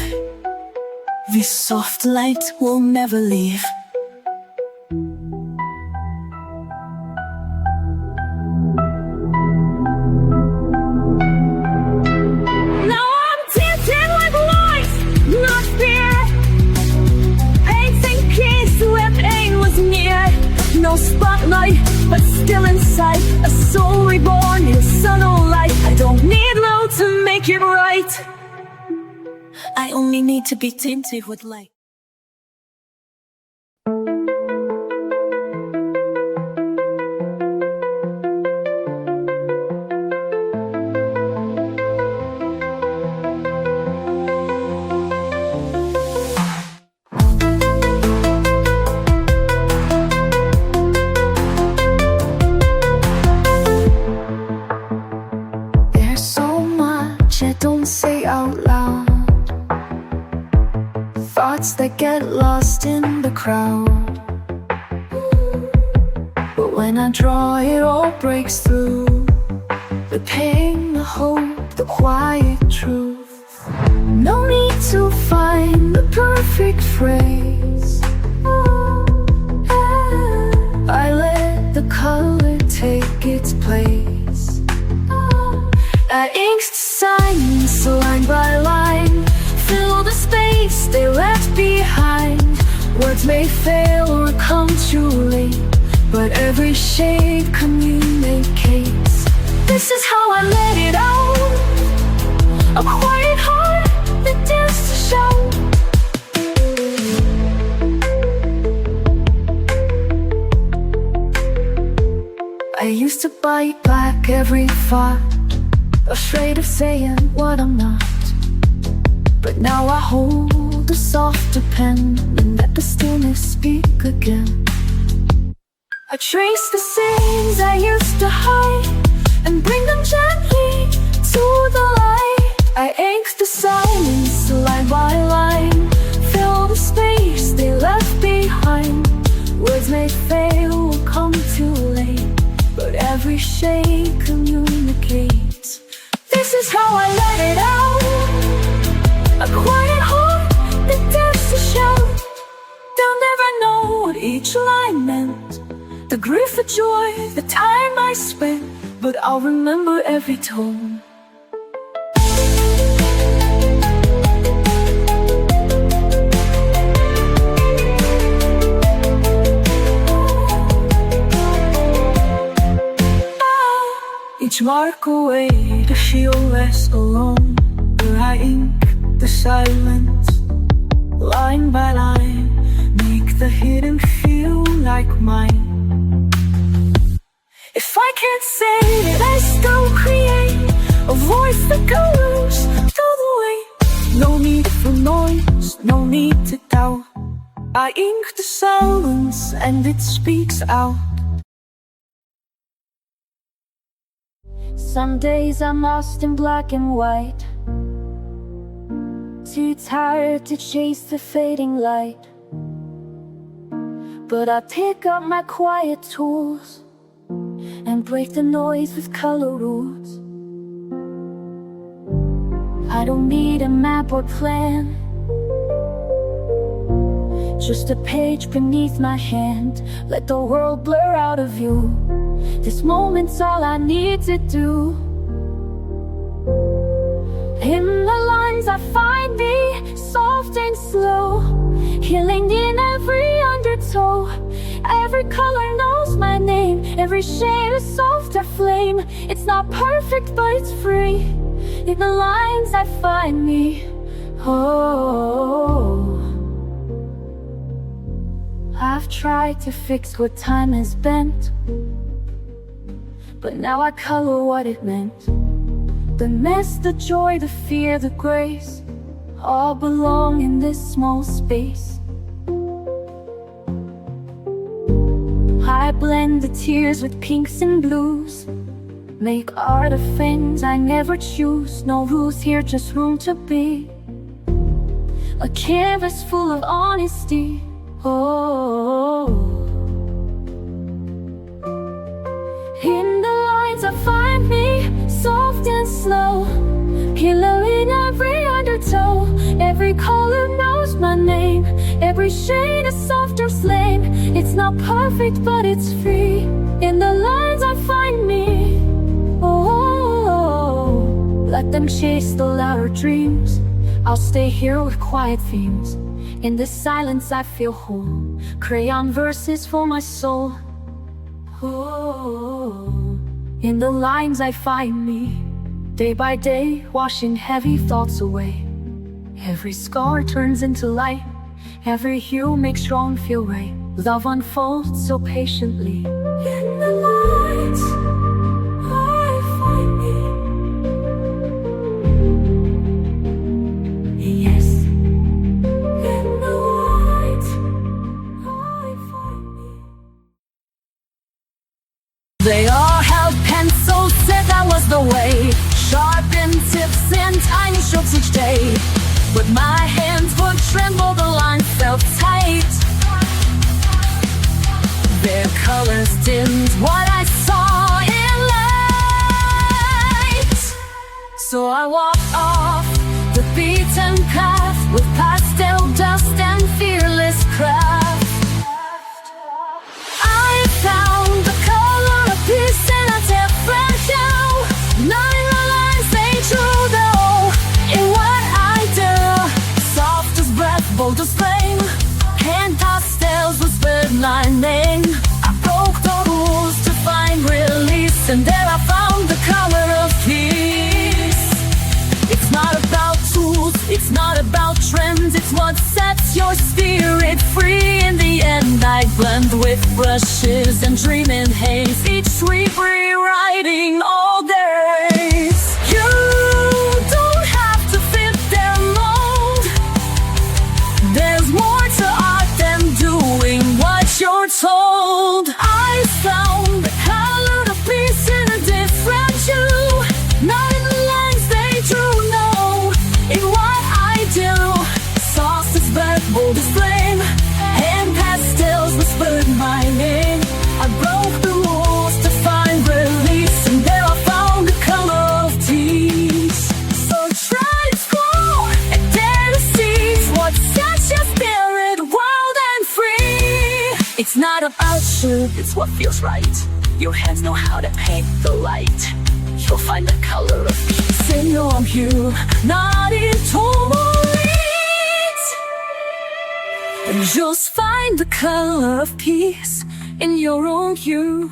[SPEAKER 1] this soft light will never leave. Now I'm tinted with light, not fear, painting peace where pain was near. No spotlight, but still inside, a soul reborn in subtle light. I don't need low to make it right, I only need to be tinted with light. There's so much I don't
[SPEAKER 3] don't say out loud, thoughts that get lost in the crowd. But when I draw, it all breaks through. The pain, the hope, the quiet truth. No need to find the perfect phrase. I let the color take its place. That inked silence, line by line, fill the space they left behind. Words may fail or come too late, but every shade communicates. This is how I let it out. A quiet heart that dares to shout. I used to bite back every thought, afraid of saying what I'm not. But now I hold a softer pen and let the stillness speak again. I trace the scenes I used to hide and bring them gently to the light. I ink the silence line by line, fill the space they left behind. Words may fail or come too late, but every shade communicates. This is how I let it out. A quiet heart that dares to shout. They'll never know what each line meant, the grief, the joy, the time I spent, but I'll remember every tone. Each mark a way to feel less alone. Where I ink the silence, line by line, make the hidden feel like mine. If I can't say it, I still create a voice that goes through the weight. No need for noise, no need to doubt. I ink the silence and it speaks out. Some days I'm lost in black and white, too tired to chase the fading light. But I pick up my quiet tools and break the noise with color rules. I don't need a map or plan, just a page beneath my hand. Let the world blur out of view. This moment's all I need to do. In the lines I find me, soft and slow, healing in every undertow. Every color knows my name, every shade a softer flame. It's not perfect, but it's free. In the lines I find me. Oh, I've tried to fix what time has bent, but now I color what it meant. The mess, the joy, the fear, the grace, all belong in this small space. I blend the tears with pinks and blues, make art of things I never choose. No rules here, just room to be. A canvas full of honesty. Oh, in the lines I find me, soft and slow, pillow in every undertow. Every color knows my name, every shade a softer flame. It's not perfect, but it's free. In the lines I find me. Oh, let them chase the louder dreams. I'll stay here with quiet themes. In this silence I feel whole. Crayon verses for my soul. Oh, in the lines I find me. Day by day, washing heavy thoughts away. Every scar turns into light. Every hue makes wrong feel right. Love unfolds so patiently. In the lines I find me. Yes, in the lines I find me. They all held pencils, said that was the way. Sharpened tips and tiny
[SPEAKER 1] pencils each day, but my hands would tremble, the lines felt tight. Their colors dimmed what I saw in light. So I walked off the beaten path with pastel dust and fearless craft. I found the color of peace in a different hue. Not in the lines they drew, though, in what I do. Soft as breath, bold as flame, hand pastels whispered my name. I broke the rules to find release, and there I found the color of peace. It's not about tools, it's not about trends, it's what sets your spirit free. In the end I blend with brushes and dream in haze, each sweep rewriting all days. You don't have to fit their mold. There's more to art than doing what you're told. I found the color of peace in a different hue. Not in the lines they drew, no, in what I do. Soft as breath, bold as flame, hand pastels whispered my name. I broke the rules to find release, and there I found the color of peace. So try to scroll and dare to seize what sets your spirit wild and free. It's not about you, it's what feels right. Your hands know how to paint the light. You'll find the color of peace in your hue, not in tourmaline. And you'll find the color of peace in your own hue.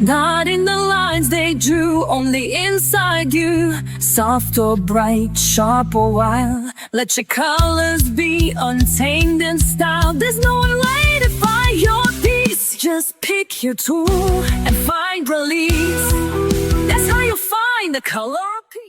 [SPEAKER 1] Not in the lines they drew, only inside you. Soft or bright, sharp or wild, let your colors be untamed in style. There's no one way to find your peace. Just pick your tool and find release. That's how you find the color of peace.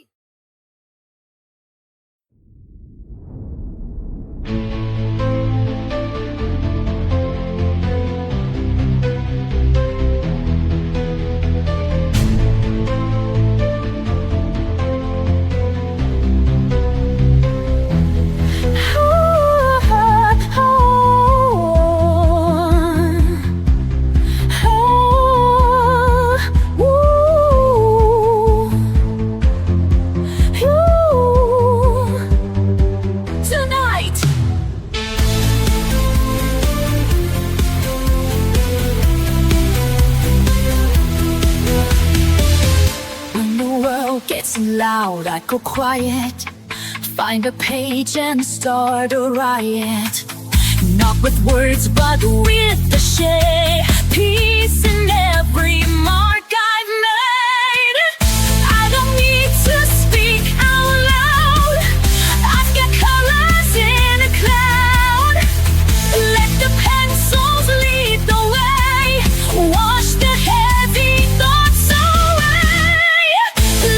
[SPEAKER 1] Loud, I go quiet, find a page and start a riot. Not with words, but with the shade. Peace in every mark I've made. I don't need to speak out loud. I've got colors in a cloud. Let the pencils lead the way. Wash the heavy thoughts away.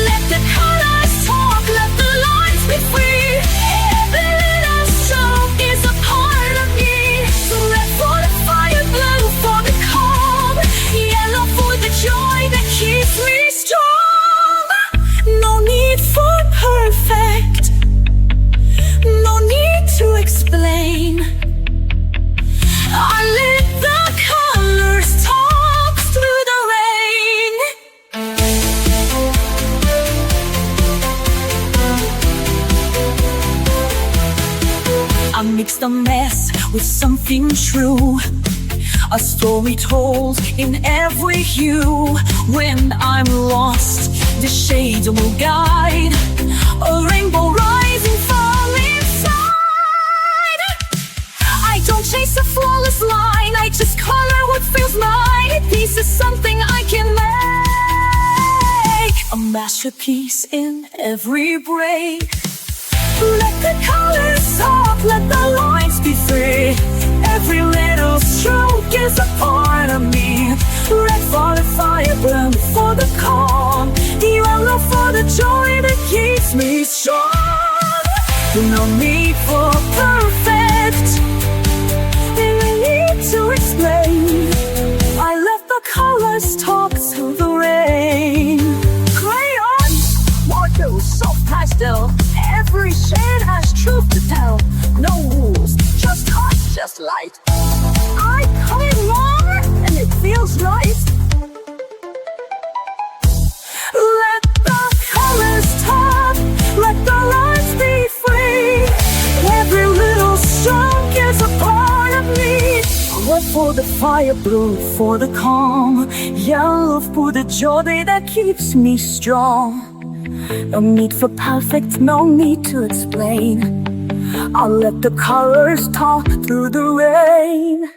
[SPEAKER 1] Let the colors talk, let the lines be free. Every little stroke is a part of me. So red for the fire, blue for the calm, yellow for the joy that keeps me strong. No need for perfect, no need to explain. I let the colors talk through the rain. I mixed a mess with something true, a story told in every hue. When I'm lost, the shades will guide, a rainbow rising from inside. I don't chase a flawless line, I just color what feels mine. Peace is something I can make, a masterpiece in every break. Let the colors talk, let the lines be free. Every little stroke is a part of me. Red for the fire, blue for the calm, yellow for the joy that keeps me strong. No need for perfect, no need to explain. I let the colors talk through the rain. Crayons, water, soft I still. Every shade has truth to tell. No rules, just heart, just light. I color more, and it feels right. Let the colors talk, let the lines be free. Every little stroke is a part of me. Red for the fire, blue for the calm, yellow for the joy that keeps me strong. No need for perfect, no need to explain. I'll let the colors talk through the rain.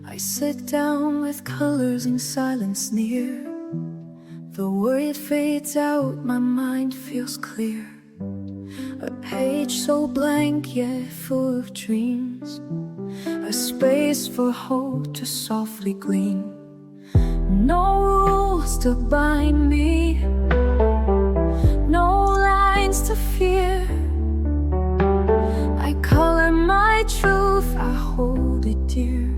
[SPEAKER 1] I sit down with colors in silence near. The worry fades out, my mind feels clear. A page so blank yet full of dreams. A space for hope to softly gleam. No rules to bind me, no lines to fear. I color my truth, I hold it dear.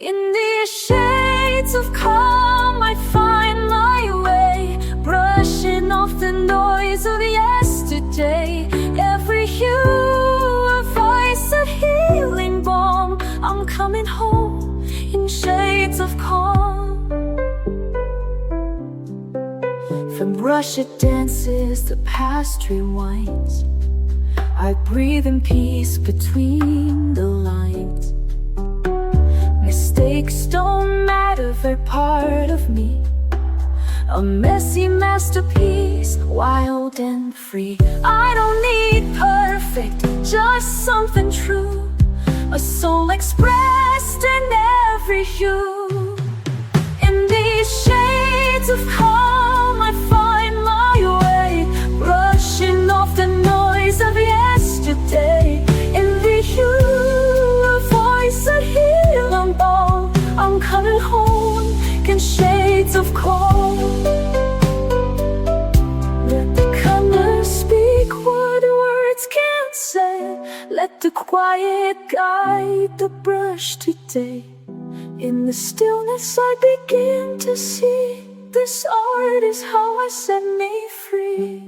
[SPEAKER 1] In these shades of calm I find my way, brushing off the noise of yesterday. Every hue a voice, a healing balm. I'm coming home in shades of calm. From brushed dances the past rewinds. I breathe in peace between the lines. Mistakes don't matter, they're part of me. A messy masterpiece, wild and free. I don't need perfect, just something true. A soul expressed in every hue. In these shades of calm I find my way, brushing off the noise of yesterday. In the hue, a voice, a healing balm. I'm coming home in shades of calm. Let the colors speak what words can't say. Let the quiet guide the brush today. In the stillness I begin to see, this art is how I set me free.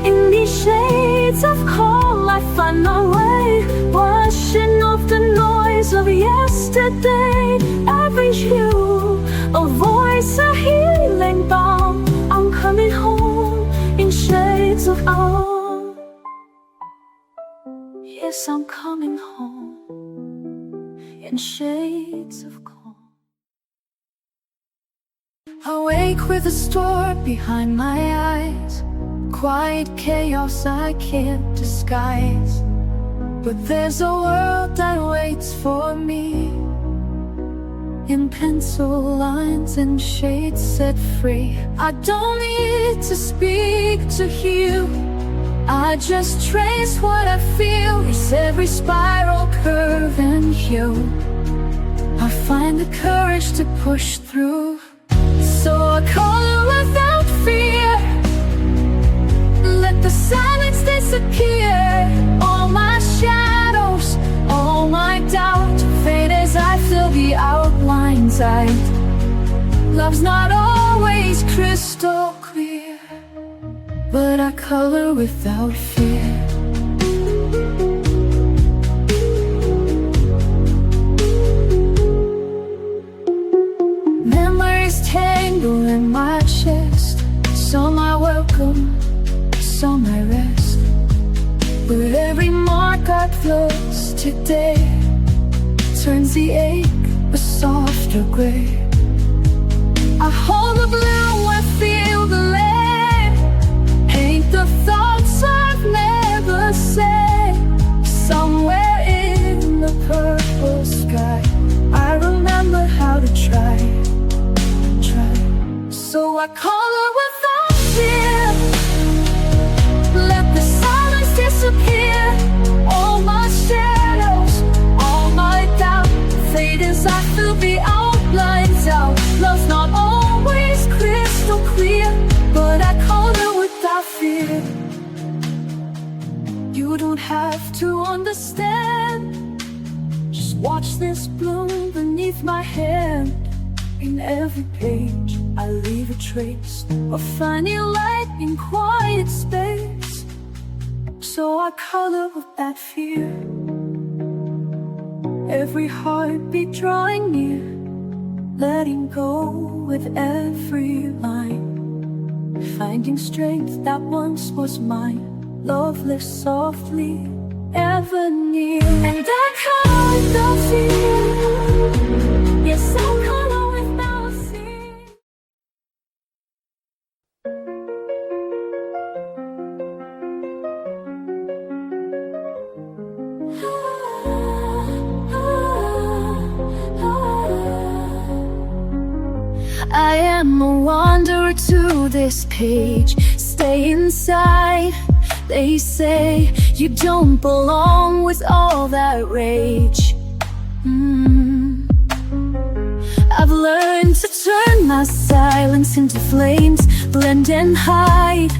[SPEAKER 1] In these shades of calm I find my way, brushing off the noise of yesterday. Every hue, a voice, a healing balm. I'm coming home in shades of calm. Yes, I'm coming home in shades of calm. Awake with a storm behind my eyes, quiet chaos I can't disguise. But there's a world that waits for me, in pencil lines and shades set free. I don't need to speak to you, I just trace what I feel. It's every spiral, curve and hue. I find the courage to push through. So I color without fear. Let the silence disappear. All my shadows, all my doubt fade as I fill the outlines out. Love's not always crystal clear, but I color without fear. Memories tangle in my chest. Some I welcome, some I rest. But every mark I close today turns the ache a softer gray. I hold the blue, I feel the lead. Paint the thoughts I've never said. Somewhere in the purple sky I remember how to try. So I color without fear. Let the silence disappear. All my shadows, all my doubt fade as I fill the outlines out. Love's not always crystal clear, but I color without fear. Watch this bloom beneath my hand. In every page I leave a trace of finding light in quiet space. So I color with that fear, every heartbeat drawing near, letting go with every line, finding strength that once was mine. Love lives softly, ever near. And I color without fear. Yes, I color without fear. I am a wanderer to this page. Stay inside. They say you don't belong with all that rage. I've learned to turn my silence into flames, blend and hide.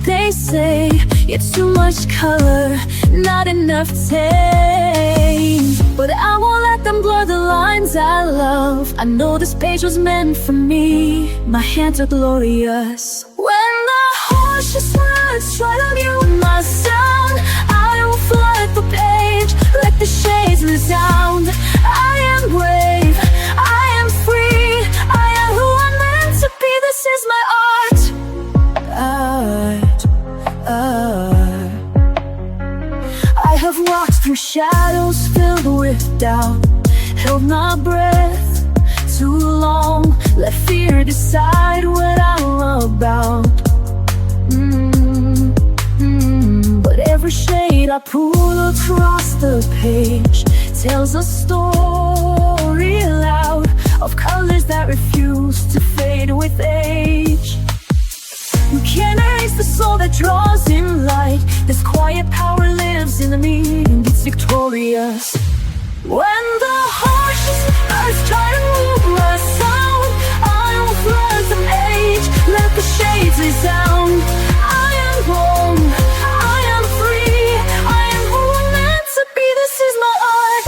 [SPEAKER 1] They say it's too much color, not enough tame. But I won't let them blur the lines I love. I know this page was meant for me. My hands are glorious. When the harshest words try to mute my sound, I will flood the page, let the shades resound. I am brave, I am free, I am who I'm meant to be. This is my art. I have walked through shadows filled with doubt, held my breath too long, let fear decide what I'm about. But every shade I pull across the page tells a story loud of colors that refuse to fade with age. You can't erase the soul that draws in light. This quiet power lives in me and it's victorious. When the harshest words try to move my sound, I will flood the age, let the shades resound. I am born, I am free, I am who I'm meant to be. This is my art.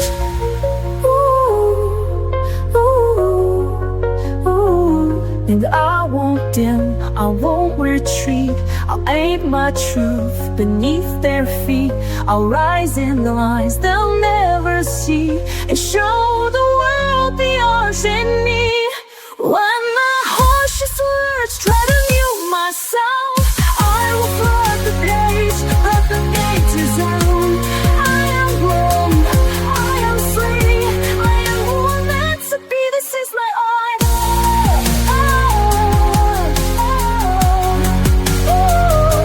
[SPEAKER 1] Ooh, ooh, ooh. And I won't dim, I won't retreat. I'll aim my truth beneath their feet. I'll rise in the lines they'll never see, and show the world the arts in me. When the harshest words try to mute my sound, I will flood the page, let the gates resound. I am grown, I am free, I am who I'm meant to be. This is my art.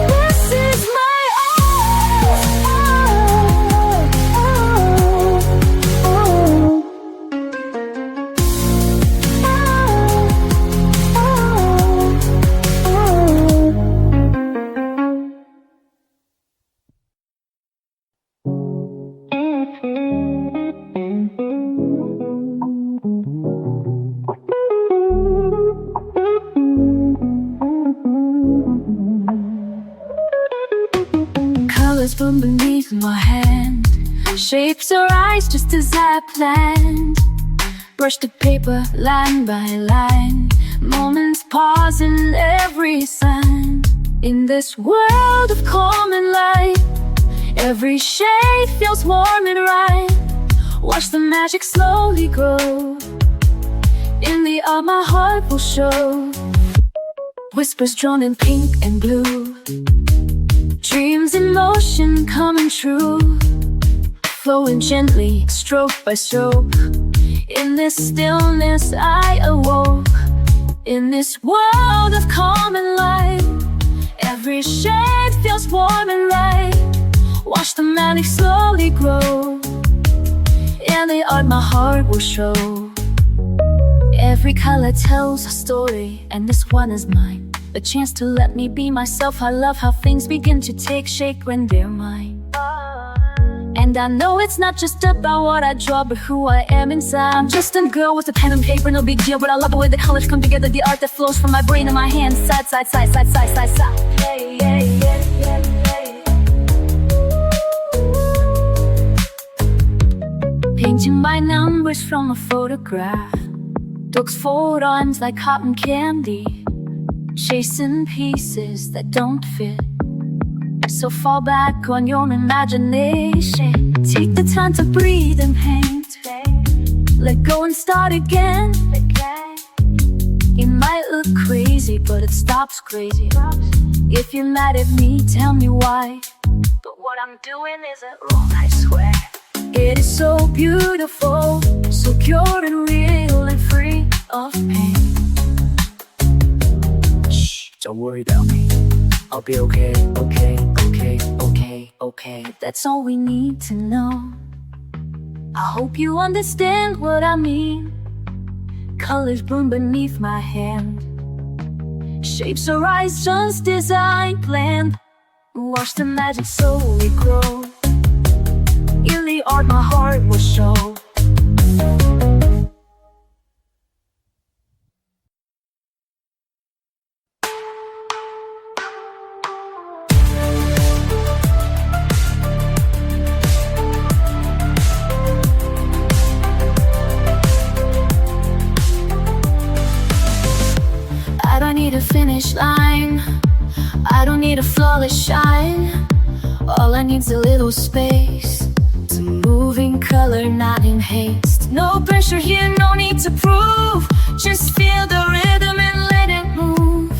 [SPEAKER 1] This is my colors from beneath my hand, shapes arise just as I planned. Brush the paper line by line, moments pause in every sign. In this world of calm and light, every shade feels warm and right. Watch the magic slowly grow, in the art my heart will show. Whispers drawn in pink and blue, dreams in motion coming true, flowing gently, stroke by stroke. In this stillness I awoke. In this world of calm and light, every shade feels warm and right. Watch the magic slowly grow, in the art my heart will show. Every color tells a story, and this one is mine. A chance to let me be myself. I love how things begin to take shape when they're mine. And I know it's not just about what I draw, but who I am inside. I'm just a girl with a pen and paper, no big deal. But I love the way the colors come together, the art that flows from my brain and my hands. Side, side, side, side, side, side, side. Hey, hey, hey, hey, hey. painting by numbers from a photograph. Looks photons like cotton candy, chasing pieces that don't fit. So fall back on your imagination. Take the time to breathe and paint. Let go and start again. It might look crazy, but it stops crazy. If you're mad at me, tell me why. But what I'm doing isn't wrong, I swear. It is so beautiful, so pure and real and free of pain. Shh, don't worry about me. I'll be okay, okay. That's all we need to know. I hope you understand what I mean. Colors bloom beneath my hand. Shapes arise just as I planned. Watch the magic slowly grow. In the art my heart will show. I don't need a finish line, I don't need a flawless shine. All I need's a little space to move in color, not in haste. No pressure here, no need to prove. Just feel the rhythm and let it move.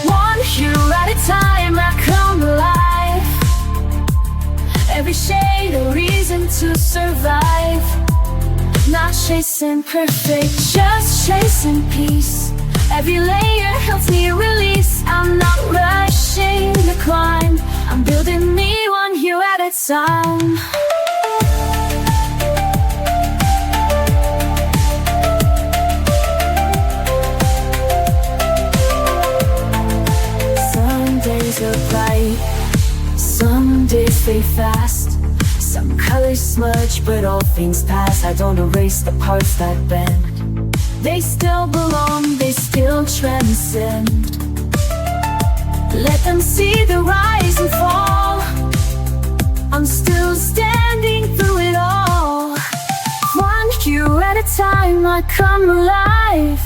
[SPEAKER 1] One hue at a time, I come alive. Every shade a reason to survive. Not chasing perfect, just chasing peace. Every layer helps me release. I'm not rushing the climb, I'm building me one hue at a time. Some days are bright, some days fade fast. Some colors smudge, but all things pass. I don't erase the parts that bend. They still belong, they still transcend. Let them see the rise and fall. I'm still standing through it all. One hue at a time, I come alive.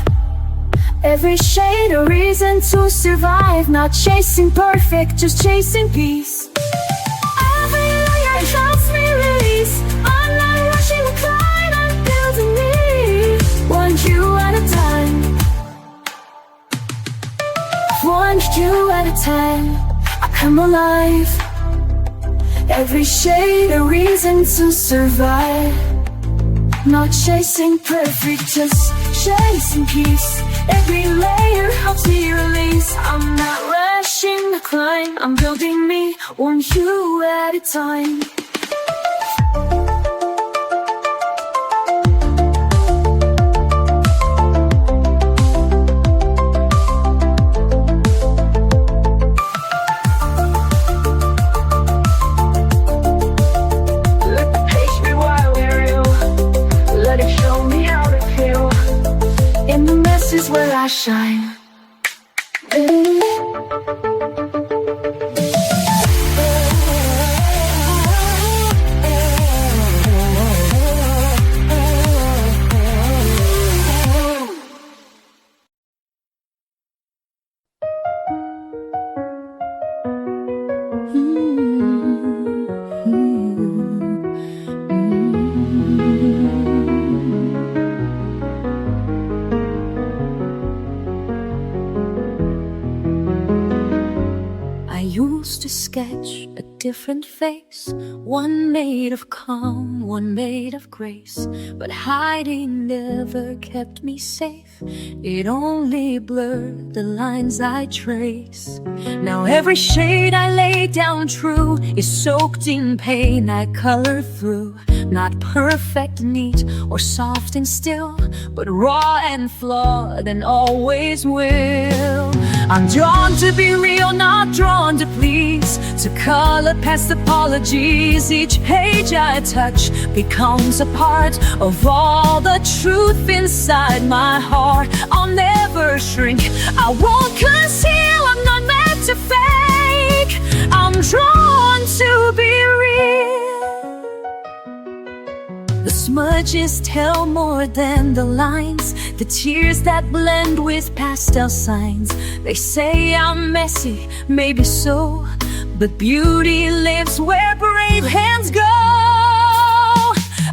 [SPEAKER 1] Every shade a reason to survive. Not chasing perfect, just chasing peace. Every layer helps me release. I'm not rushing the climb, I'm building me one hue at a time. One hue at a time, I come alive. Every shade a reason to survive. Not chasing perfect, just chasing peace. Every layer helps me release. I'm not rushing the climb, I'm building me one hue at a time. Is where I shine. To sketch a different face, one made of calm, one made of grace. But hiding never kept me safe, it only blurred the lines I trace. Now every shade I lay down true is soaked in pain I color through. Not perfect, neat, or soft and still, but raw and flawed and always will. I'm drawn to be real, not drawn to please, to color past apologies. Each page I touch becomes a part of all the truth inside my heart. I'll never shrink, I won't conceal, I'm not meant to fake. I'm drawn to images tell more than the lines, the tears that blend with pastel signs. They say I'm messy, maybe so, but beauty lives where brave hands go.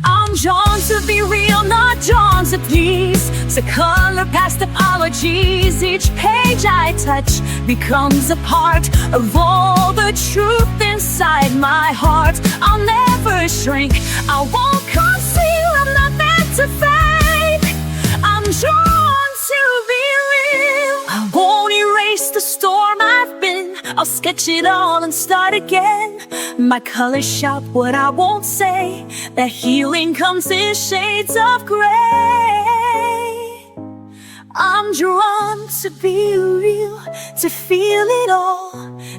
[SPEAKER 1] I'm drawn to be real, not drawn to please, to color past apologies. Each page I touch becomes a part of all the truth inside my heart. I'll never shrink, I won't conceal, I'm not meant to fake. I'm drawn to be real. I won't erase the storm I've been, I'll sketch it all and start again. My colors shout what I won't say, that healing comes in shades of gray. I'm drawn to be real, to feel it all,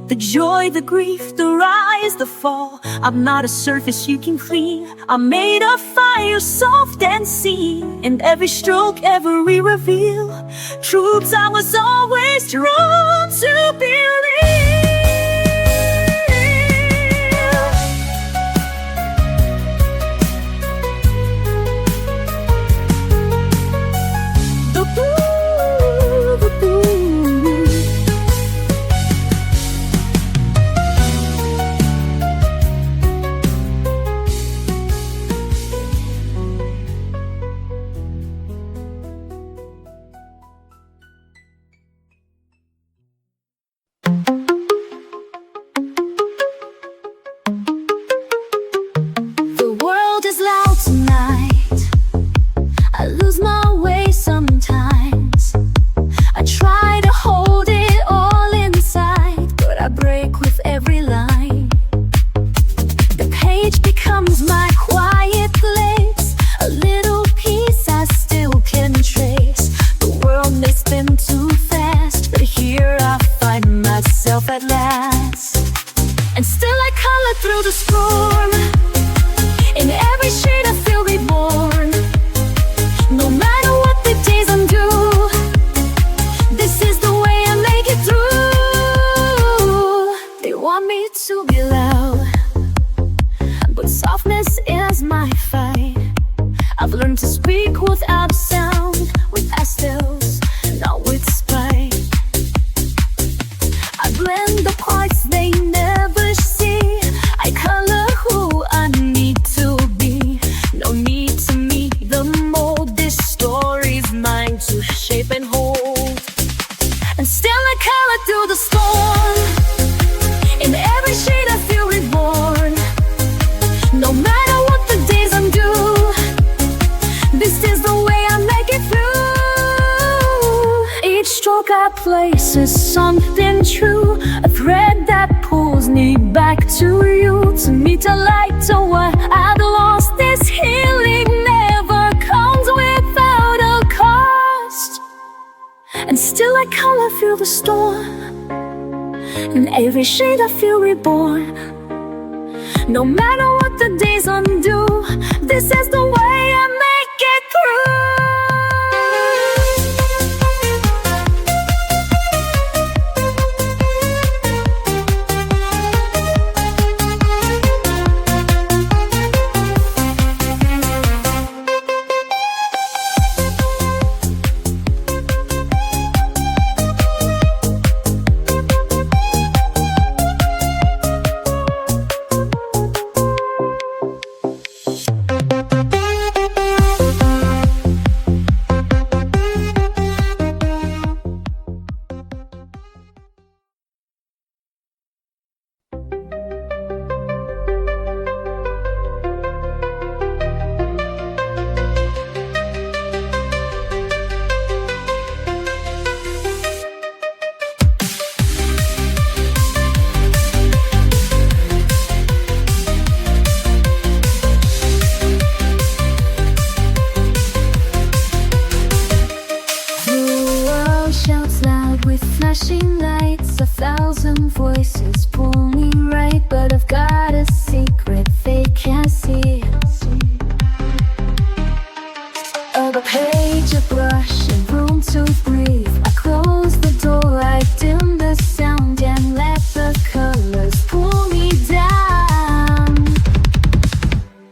[SPEAKER 1] the joy, the grief, the rise, the fall. I'm not a surface you can clean, I'm made of fire, soft and seen. In every stroke, every reveal, truths I was always drawn to believe. At last, and still I color through the storm. In every shade I feel reborn. No matter what the days undo, this is the way I make it through. They want me to be loud, but softness is my fight. I've learned to speak without sound, with pastels, not with spite. I blend the parts they never see, I color who I need to be. No need to meet the mold, this story's mine to shape and hold. And still I color through the storm. In every shade I feel reborn. No matter what the days undo, this is the way I make it through. Each stroke I place is something true, a thread that pulls me back to you, to meet a light to what I've lost. This healing never comes without a cost. And still I color through the storm. In every shade I feel reborn. No matter what the days undo, this is the way I make it through.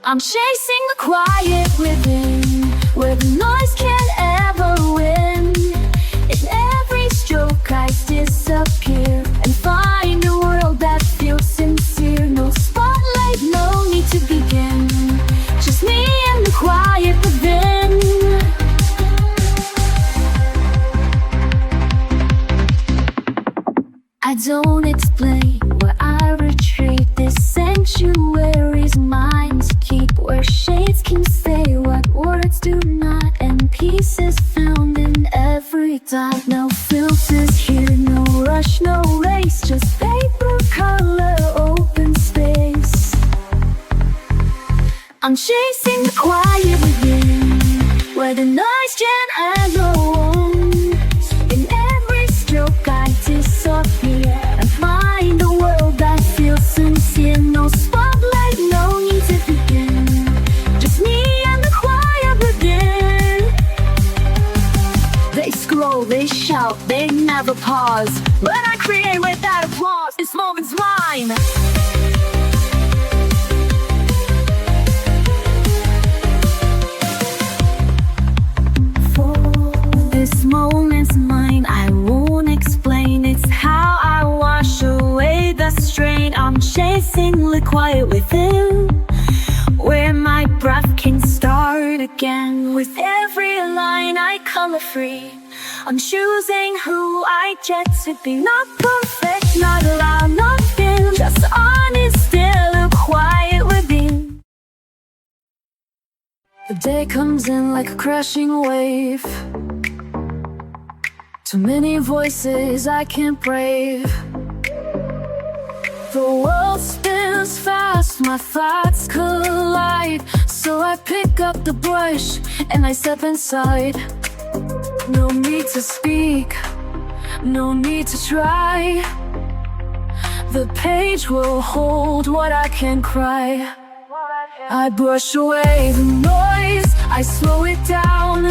[SPEAKER 1] I'm chasing the quiet within, where the noise can't ever win. In every stroke I disappear and find a world that feels sincere. No spotlight, no need to begin, just me and the quiet within. I don't explain where I retreat. This sanctuary's mine to keep, where shades can say what words do not, and peace is found in every dot. No filters here, no rush, no race, just paper, color, open space. I'm chasing the quiet within, where the noise can't have no wounds. In every stroke I disappear and find a world that feels sincere. No spotlight, no need to begin, just me and the quiet within. They scroll, they shout, they never pause, but I create without applause. This moment's mine. This moment's mine, I won't explain. It's how I wash away the strain. I'm chasing the quiet within, where my breath can start again. With every line I color free, I'm choosing who I get to be. Not perfect, not loud, not thin, just honest, still a quiet within. The day comes in like a crashing wave, too many voices I can't brave. The world spins fast, my thoughts collide. So I pick up the brush and I step inside. No need to speak, no need to try. The page will hold what I can cry. I brush away the noise, I slow it down.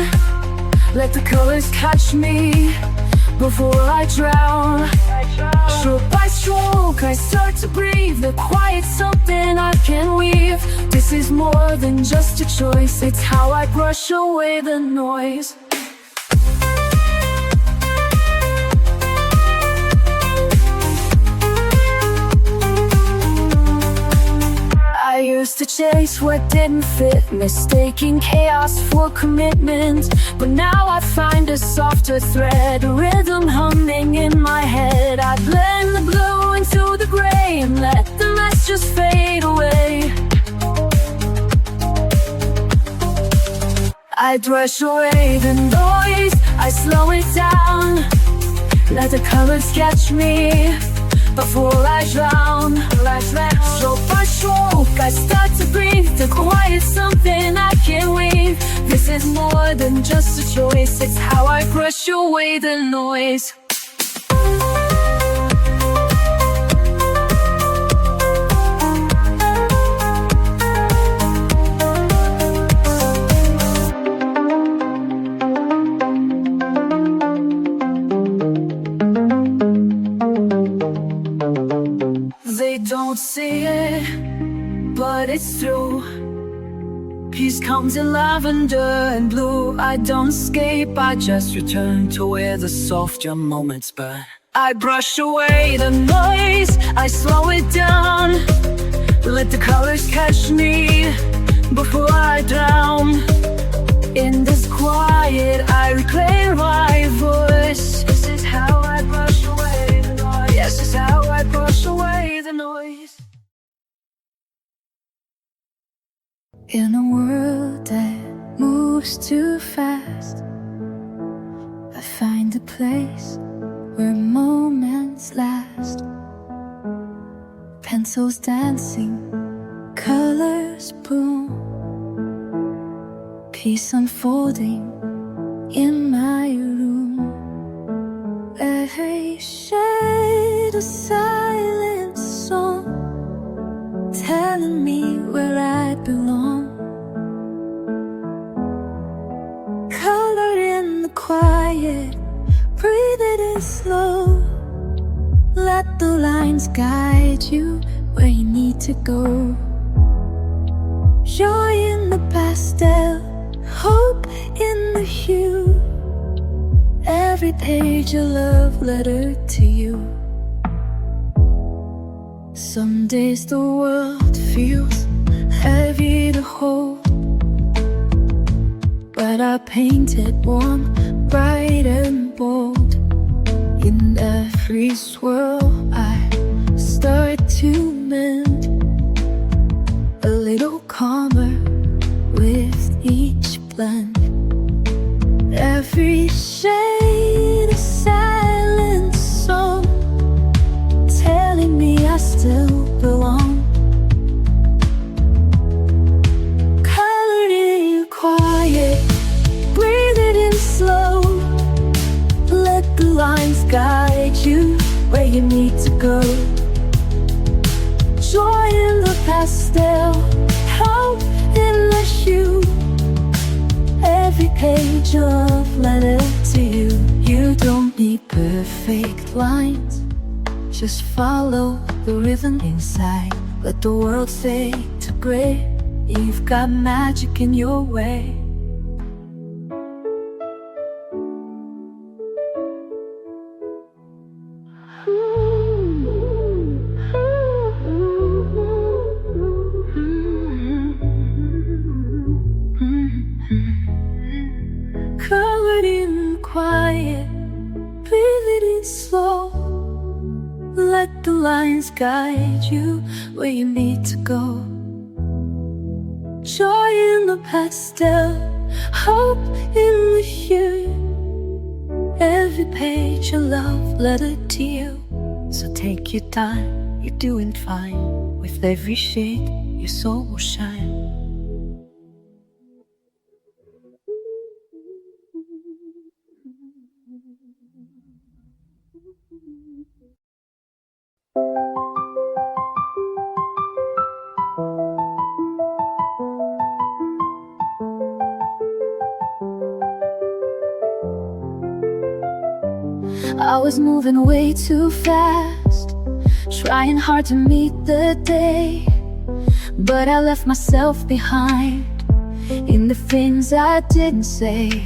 [SPEAKER 1] Let the colors catch me before I drown. Stroke by stroke I start to breathe. The quiet's something I can weave. This is more than just a choice, it's how I brush away the noise. I used to chase what didn't fit, mistaking chaos for commitment. But now I find a softer thread, a rhythm humming in my head. I blend the blue into the gray and let the rest just fade away. I brush away the noise, I slow it down. Let the colors catch me before I drown. Stroke by stroke I start to breathe. The quiet's something I can weave. This is more than just a choice, it's how I brush away the noise. They don't see it, but it's true. Peace comes in lavender and blue. I don't escape, I just return to where the softer moments burn. I brush away the noise, I slow it down. Let the colors catch me before I drown. In this quiet I reclaim my voice. This is how I brush away the noise. Yes, this is how I brush away the noise. In a world that moves too fast, I find a place where moments last. Pencils dancing, colors boom, peace unfolding in my room. They shade a silent song, telling me where I belong. Colored in the quiet, breathe it in slow. Let the lines guide you where you need to go.
[SPEAKER 3] Joy in the pastel, hope in the hue. Every page a love letter to you. Some days the world feels heavy to hold, but I paint it warm, bright and bold. In every swirl I start to mend, a little calmer with each blend. Every shade a silent song, telling me I still belong. Colored in quiet, breathe it in slow. Let the lines guide you where you need to go. Joy in the pastel, hope in the hue. Every page a love letter to you. You don't need perfect lines, just follow the rhythm inside. Let the world fade to gray. You've got magic in your way. Colored in quiet, breathe it in slow. Let the lines guide you where you need to go. Joy in the pastel, hope in the hue. Every page a love letter to you. So take your time, you're doing fine. With every shade, your soul will shine. I was moving way too fast, trying hard to meet the day. But I left myself behind in the things I didn't say.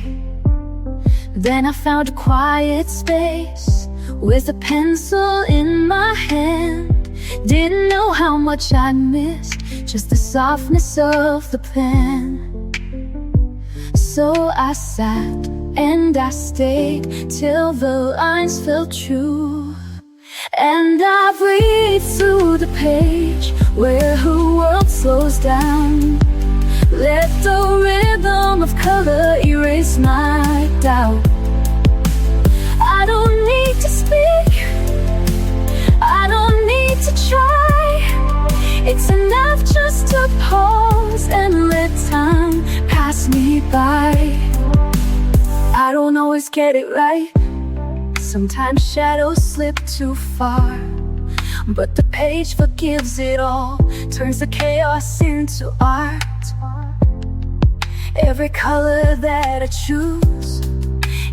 [SPEAKER 3] Then I found a quiet space with a pencil in my hand. Didn't know how much I'd missed, just the softness of the pen. So I sat and I stayed till the lines felt true. And I breathed through the page where her world slows down. Let the rhythm of color erase my doubt. I don't need to speak, I don't need to try. It's enough just to pause and let time pass me by. I don't always get it right, sometimes shadows slip too far. But the page forgives it all, turns the chaos into art. Every color that I choose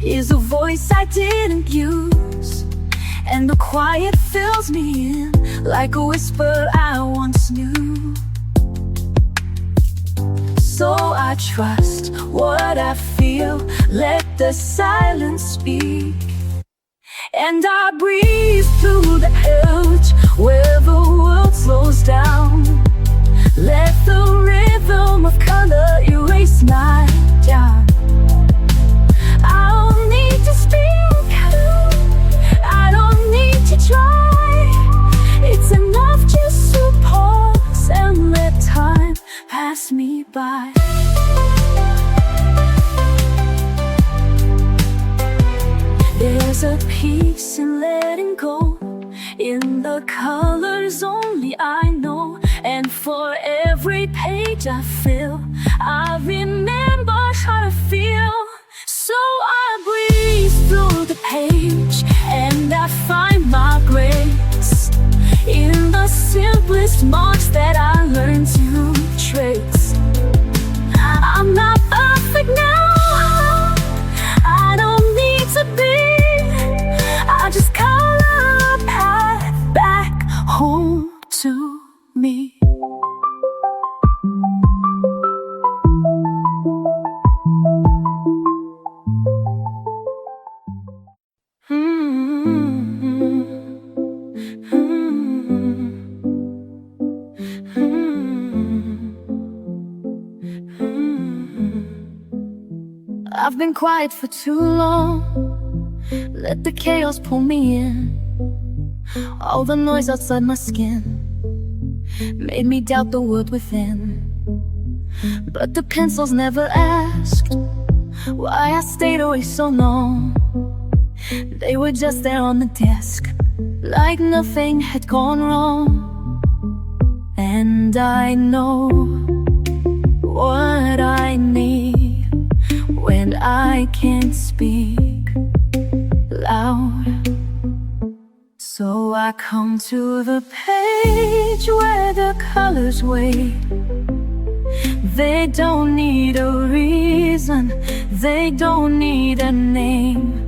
[SPEAKER 3] is a voice I didn't use, and the quiet fills me in like a whisper I once knew. So I trust what I feel, let the silence speak. And I breathe through the edge where the world slows down. Let the rhythm of color erase my doubt. I don't need to speak, I don't need to try. It's enough just to pause and let time pass me by. There's a peace in letting go, in the colors only I know. And for every page I fill, I remember how to feel. So I breathe through the page and I find my grace in the simplest marks that I learned to trace. I'm not perfect now, I don't need to be. I just color a path back home to me.
[SPEAKER 1] I've been quiet for too long. Let the chaos pull me in. All the noise outside my skin made me doubt the world within. But the pencils never asked why I stayed away so long. They were just there on the desk, like nothing had gone wrong. And I know what I need when I can't speak loud. So I come to the page where the colors wait. They don't need a reason, they don't need a name.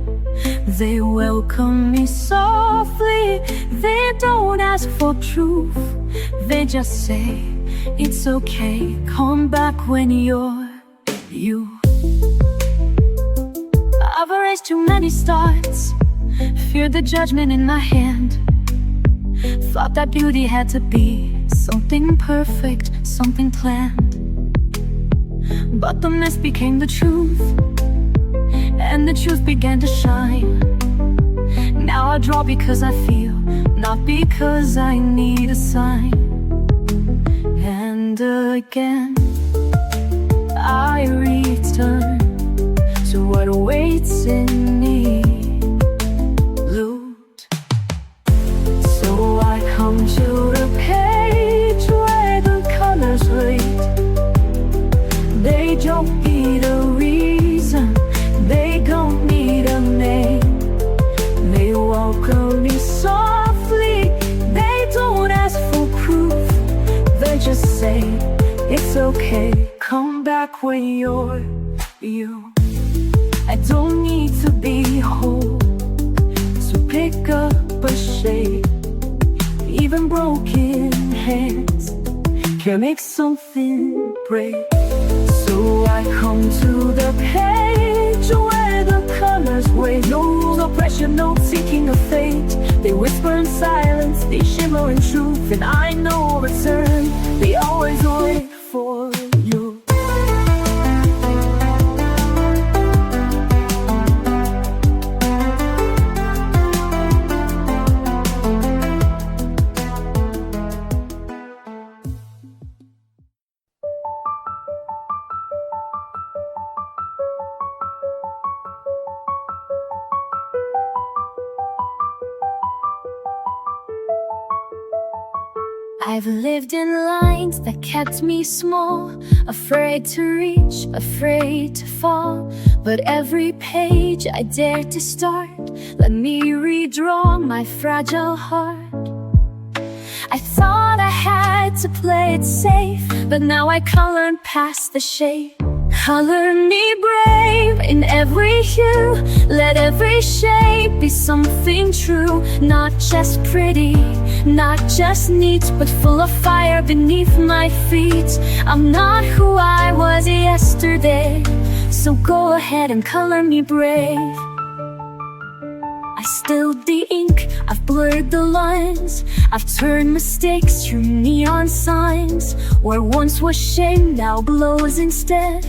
[SPEAKER 1] They welcome me softly, they don't ask for proof. They just say, it's okay, come back when you're you. I've erased too many starts, feared the judgment in my hand. Thought that beauty had to be something perfect, something planned. But the mess became the truth, and the truth began to shine. Now I draw because I feel, not because I need a sign. And again I return to what awaits in me. Loot. So I come to the page where the colors wait. They don't need a reason, they don't need a name. They welcome me softly, they don't ask for proof. They just say, it's okay, come back when you're you. I don't need to be whole to pick up a shade. Even broken hands can make something break. So I come to the page where the colors wait. No rules or pressure, no seeking of fate. They whisper in silence, they shimmer in truth. And I know return, they always wait for you. I've lived in lines that kept me small, afraid to reach, afraid to fall. But every page I dared to start let me redraw my fragile heart. I thought I had to play it safe, but now I colored past the shade. Color me brave in every hue, let every shape be something true. Not just pretty, not just neat, but full of fire beneath my feet. I'm not who I was yesterday, so go ahead and color me brave. I spilled the ink, I've blurred the lines, I've turned mistakes to neon signs. Where once was shame now glows instead,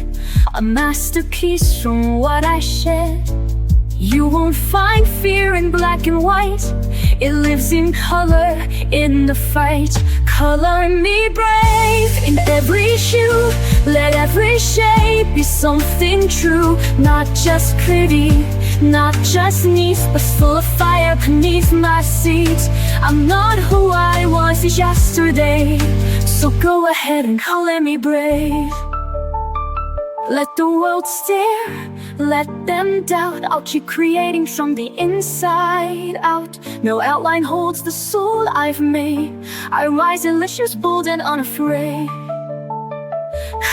[SPEAKER 1] a masterpiece from what I shed. You won't find fear in black and white, it lives in color, in the fight. Color me brave in every hue, let every shape be something true. Not just pretty, not just neat, but full of fire beneath my seat. I'm not who I was yesterday, so go ahead and color me brave. Let the world stare, let them doubt. I'll keep creating from the inside out. No outline holds the soul I've made. I rise delicious, bold and unafraid.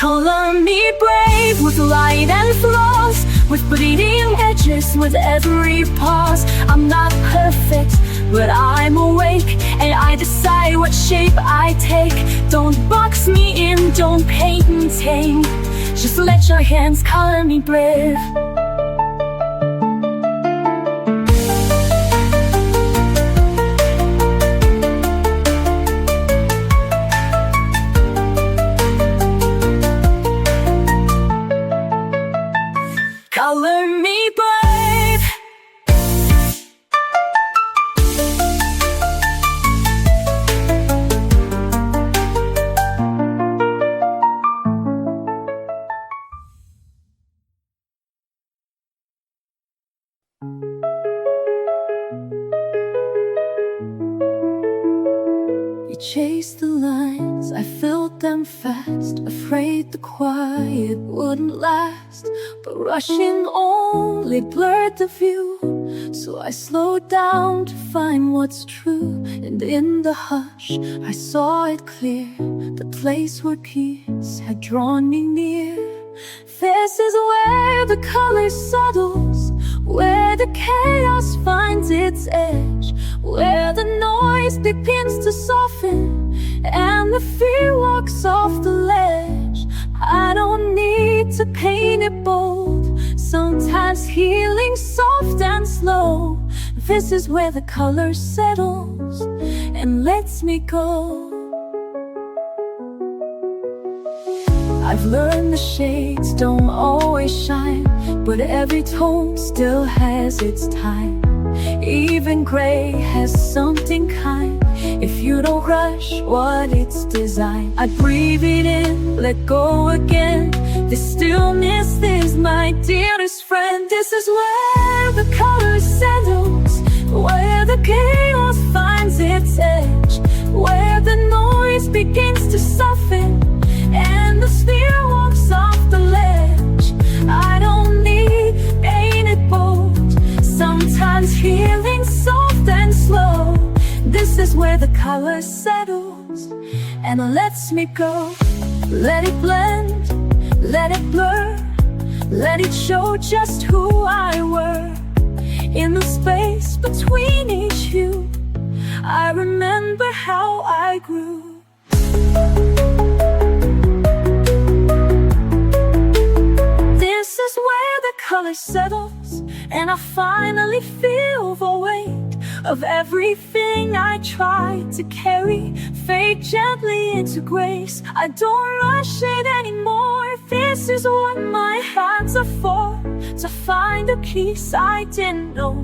[SPEAKER 1] Color me brave with light and flaws, with bleeding edges with every pause. I'm not perfect, but I'm awake, and I decide what shape I take. Don't box me in, don't paint and tame. Just let your hands color me brave.
[SPEAKER 3] chased the lines, I filled them fast, afraid the quiet wouldn't last. But rushing only blurred the view, so I slowed down to find what's true. And in the hush, I saw it clear, the place where peace had drawn me near. This is where the color settles, where the chaos finds its edge, where the noise begins to soften and the fear walks off the ledge. I don't need to paint it bold, sometimes healing soft and slow. This is where the color settles and lets me go. I've learned the shades don't always shine, but every tone still has its time. Even gray has something kind, if you don't rush what it's designed. I breathe it in, let go again. This stillness is my dearest friend. This is where the color settles, where the chaos finds its edge, where the noise begins to soften and the spear walks off the ledge. I don't need painted bold, sometimes healing soft and slow. This is where the color settles and lets me go. Let it blend, let it blur, let it show just who I were. In the space between each hue, I remember how I grew. This is where the color settles, and I finally feel the weight of everything I tried to carry. Fade gently into grace, I don't rush it anymore. This is what my hands are for, to find a peace I didn't know,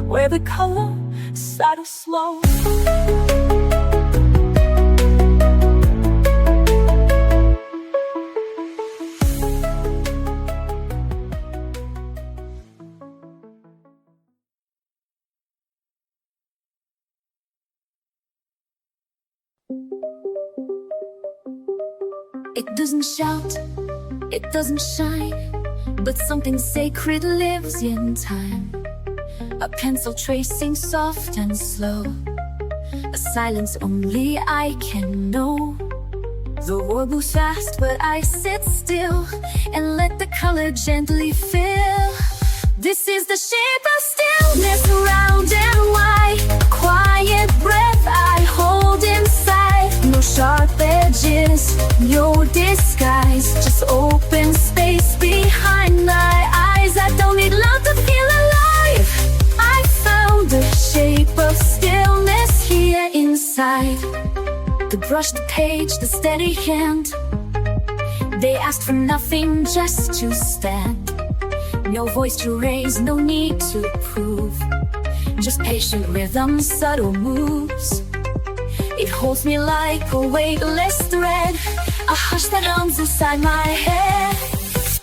[SPEAKER 3] where the color settles slow. It doesn't shout, it doesn't shine, but something sacred lives in time. A pencil tracing soft and slow, a silence only I can know. The world moves fast, but I sit still and let the color gently fill. This is the shape of stillness, round and wide. A quiet breath I hold inside. No sharp edges, no disguise, just open space behind my eyes. I don't need love to feel alive. I found the shape of stillness here inside. The brush, the page, the steady hand, they asked for nothing, just to stand. No voice to raise, no need to prove, just patient rhythm, subtle moves. It holds me like a weightless thread, a hush that hums inside my head.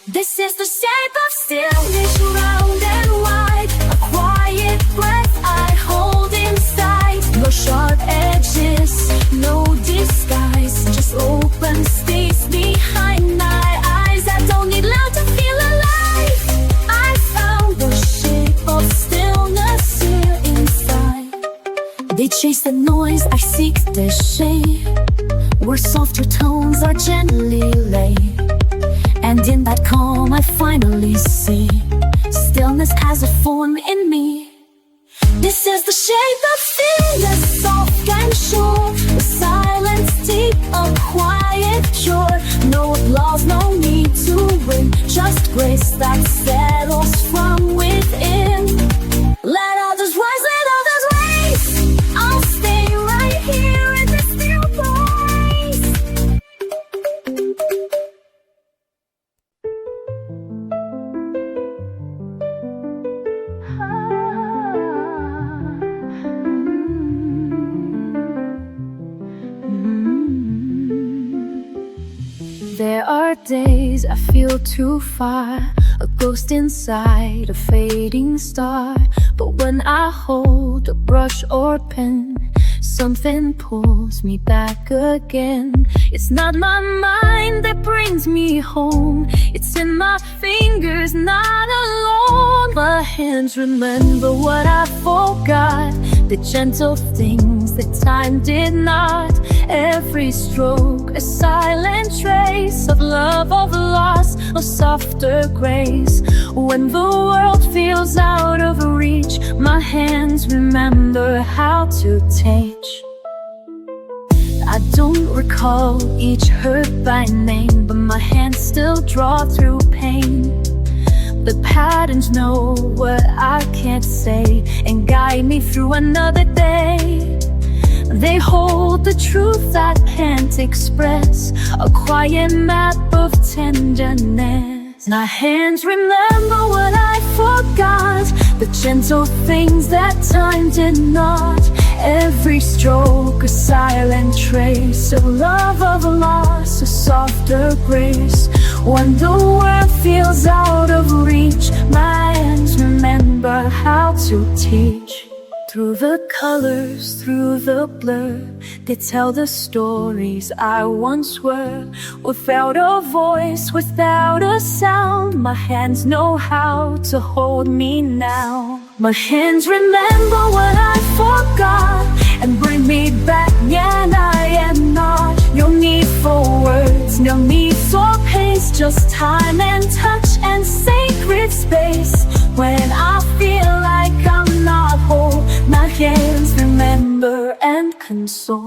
[SPEAKER 3] This is the shape of stillness, round and wide. A quiet breath I hold inside. No sharp edges, no disguise, just open space behind my eyes. I don't need love to feel alive. I found the shape of stillness here inside. They chase the noise, I seek the shade, where softer tones are gently laid. And in that calm I finally see stillness has a form in me. This is the shape of stillness, soft and sure. The silence deep, a quiet cure. No applause, no need to win, just grace that settles from within. Let others rise, let others raise. I'll stay right here in this still place. There are days I feel too far, a ghost inside a fading star. But when I hold a brush or pen,
[SPEAKER 1] Something pulls me back again. It's not my mind that brings me home. It's in my fingers, not alone. My hands remember what I forgot, the gentle things that time did not. Every stroke, a silent trace of love, of loss, of softer grace. When the world feels out of reach, my hands remember how to teach. I don't recall each hurt by name, but my hands still draw through pain. The patterns know what I can't say and guide me through another day. They hold the truth I can't express, a quiet map of tenderness. My hands remember what I forgot, the gentle things that time did not. Every stroke, a silent trace of love, of loss, a softer grace. When the world feels out of reach, my hands remember how to teach. Through the colors, through the blur, they tell the stories I once were. Without a voice, without a sound, my hands know how to hold me now. My hands remember what I forgot and bring me back when I am not. No need for words, no need for pace, just time and touch and sacred space. When I feel like I'm not whole, my hands remember and console.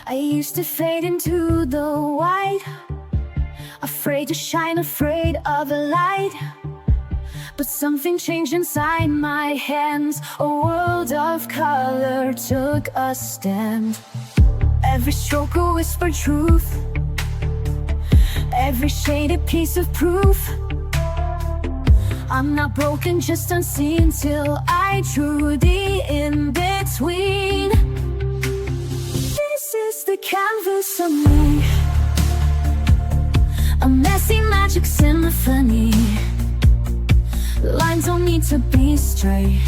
[SPEAKER 1] I used to fade into the white, afraid to shine, afraid of the light. But something changed inside my hands. A world of color took a stand. Every stroke a whispered truth, every shade a piece of proof. I'm not broken, just unseen, till I drew the in-between. This is the canvas of me, a messy magic symphony. Lines don't need to be straight.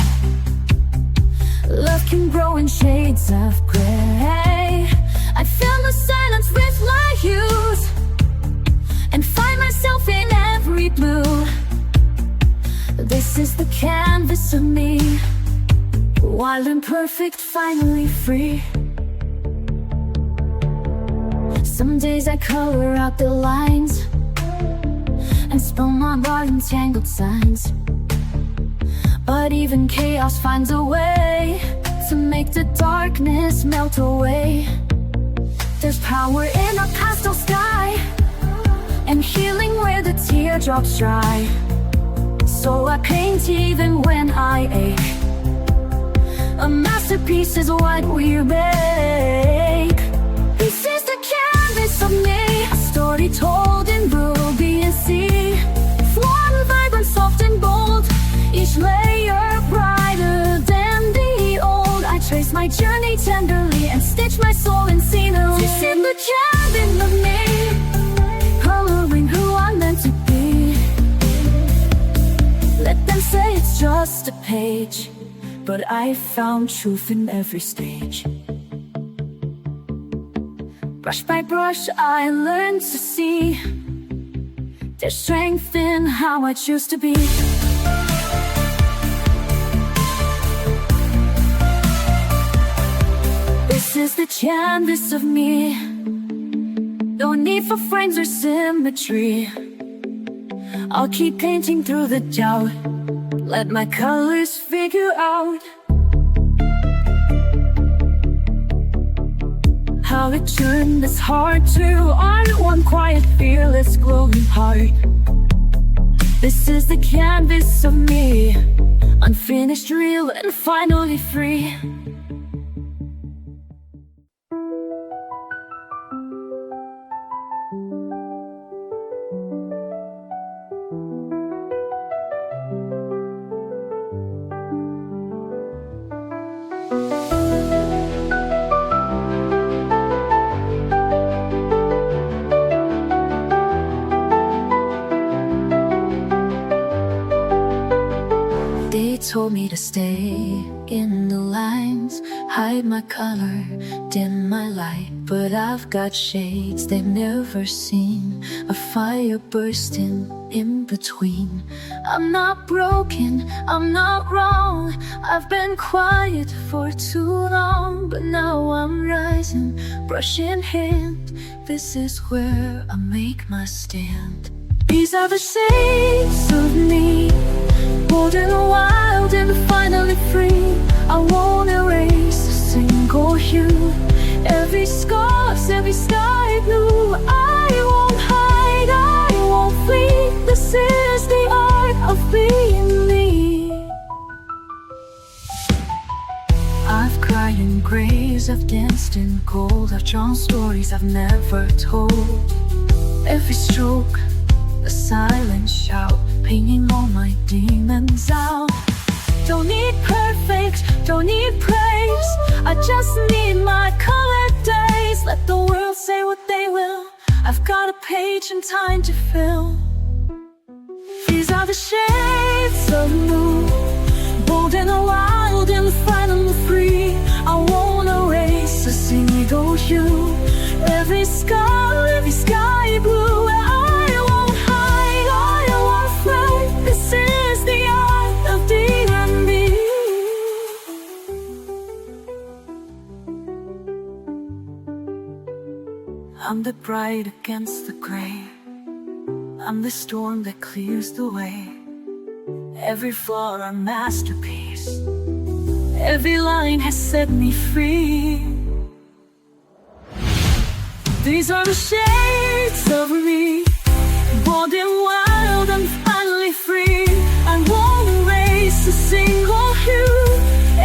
[SPEAKER 1] Love can grow in shades of gray. I fill the silence with my hues and find myself in every blue. This is the canvas of me, wild and perfect, finally free. Some days I color out the lines and spell my art in tangled signs. But even chaos finds a way to make the darkness melt away. There's power in a pastel sky and healing where the teardrops dry. So I paint even when I ache. A masterpiece is what we make. This is the canvas of me, a story told in ruby and sea. One vibrant, soft and bold, each layer brighter than the old. I trace my journey tenderly and stitch my soul in scenery. This is the canvas of me, coloring who I'm meant to be. Let them say it's just a page, but I found truth in every stage. Brush by brush I learned to see there's strength in how I choose to be. This is the canvas of me, no need for frames or symmetry. I'll keep painting through the doubt, let my colors figure out how it turned this heart to art. One quiet, fearless, glowing heart. This is the canvas of me, unfinished, real, and finally free. They told me to stay in the lines, hide my color, dim my light. But I've got shades they've never seen, a fire bursting in between. I'm not broken, I'm not wrong, I've been quiet for too long. But now I'm rising, brush in hand, this is where I make my stand. These are the shades of me, bold and wild and finally free. I won't erase a single hue, every scar's, every sky blue. I won't hide, I won't flee. This is the art of being me. I've cried in graves, I've danced in gold, I've drawn stories I've never told. Every stroke, a silent shout, painting all my demons out. Don't need perfect, don't need praise, I just need my colored days. Let the world say what they will, I've got a page and time to fill. These are the shades of moon, bold and wild and finally free. I won't erase a single hue, every scar, every sky blue. I'm the bright against the gray, I'm the storm that clears the way. Every flaw a masterpiece, every line has set me free. These are the shades of me, bold and wild and finally free. I won't erase a single hue,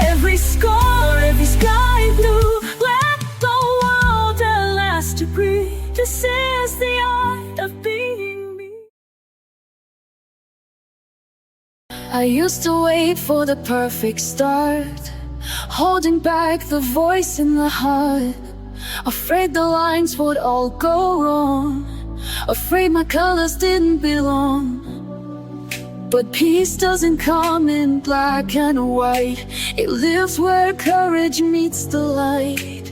[SPEAKER 1] every scar, every sky blue. Let the world at last to breathe. This is the art of being me. I used to wait for the perfect start, holding back the voice in the heart, afraid the lines would all go wrong, afraid my colors didn't belong. But peace doesn't come in black and white, it lives where courage meets the light.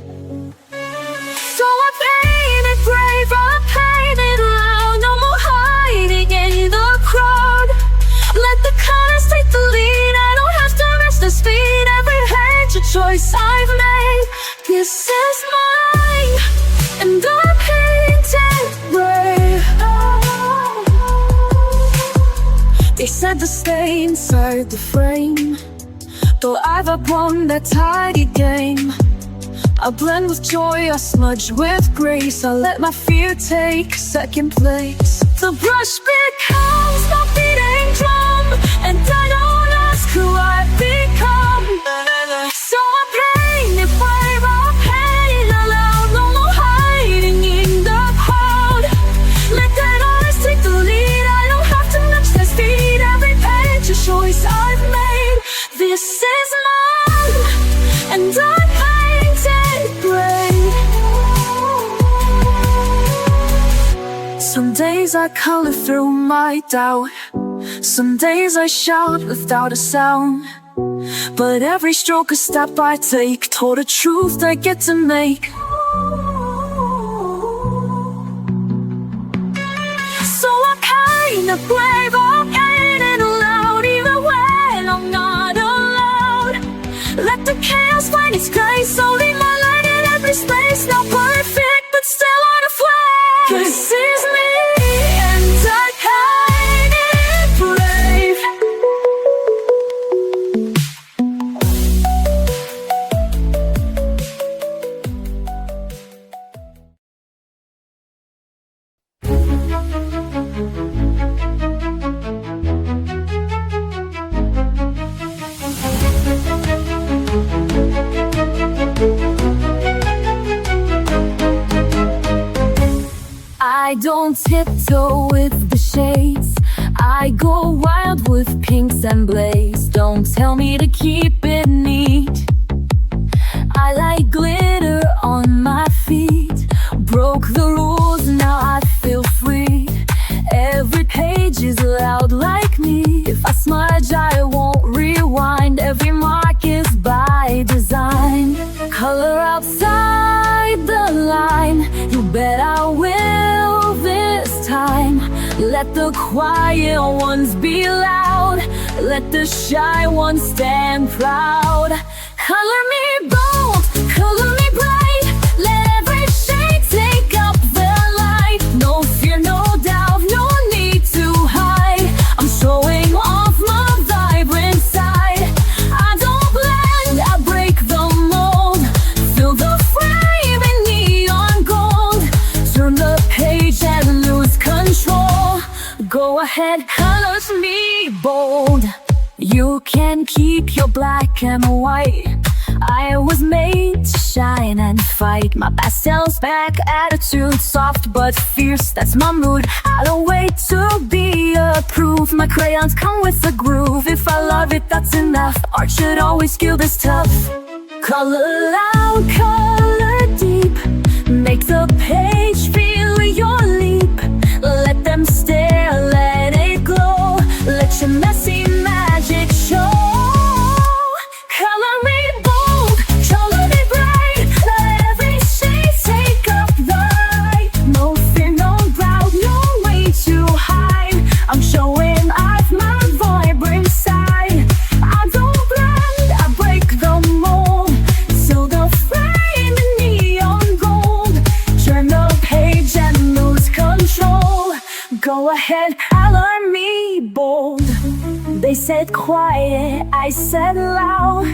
[SPEAKER 1] So I painted brave, I painted loud, no more hiding in the crowd. Let the colors take the lead, I don't have to rush the speed. Every page a choice I've made, this is mine, and I painted brave. They said to stay inside the frame, though I've upon that tidy game. I blend with joy, I smudge with grace, I let my fear take second place. The brush becomes my beating drum, and I don't ask who I've become. So I paint it brave, I paint it aloud, no more hiding in the crowd. Let that eyes take the lead, I don't have to match their speed. Every page a choice I've made, this is mine, and I some days I color through my doubt, some days I shout without a sound. But every stroke a step I take toward a truth I get to make. So I kinda brave, I paint it aloud, even when I'm not allowed. Let the chaos find its grace, so leave my light in every space. Not perfect, but still on a flame. This is me. tiptoe with the shades. I go wild with pinks and blaze. Don't tell me to keep it neat. I like glitter on my feet. Broke the rules, now I feel free. Every page is loud like me. If I smudge, I won't rewind. Every mark is by design. Color outside the line, you bet I will this time. Let the quiet ones be loud. Let the shy ones stand proud. Color me bold, color me bright. Let every shade take up the light. No fear, no doubt, no need to hide. I'm showing off my vibrant side. I don't blend, I break the mold. Fill the frame in neon gold. Turn the page and lose control. Go ahead, colors me bold. You can keep your black and white. I was made to shine and fight. My pastel's back, attitude soft but fierce, that's my mood. I don't wait to be approved. My crayons come with a groove. If I love it, that's enough. Art should always feel this tough. Color loud, color deep. Make the page feel your leap. Let them stare, let it glow. Let your messy magic show. Color me bold, color me bright. Let every shade take up the light. No fear, no doubt, no way to hide. I'm showing off my vibrant side. I don't blend, I break the mold. Till the frame in neon gold. Turn the page and lose control. Go ahead, color me bold. They said quiet, I said loud.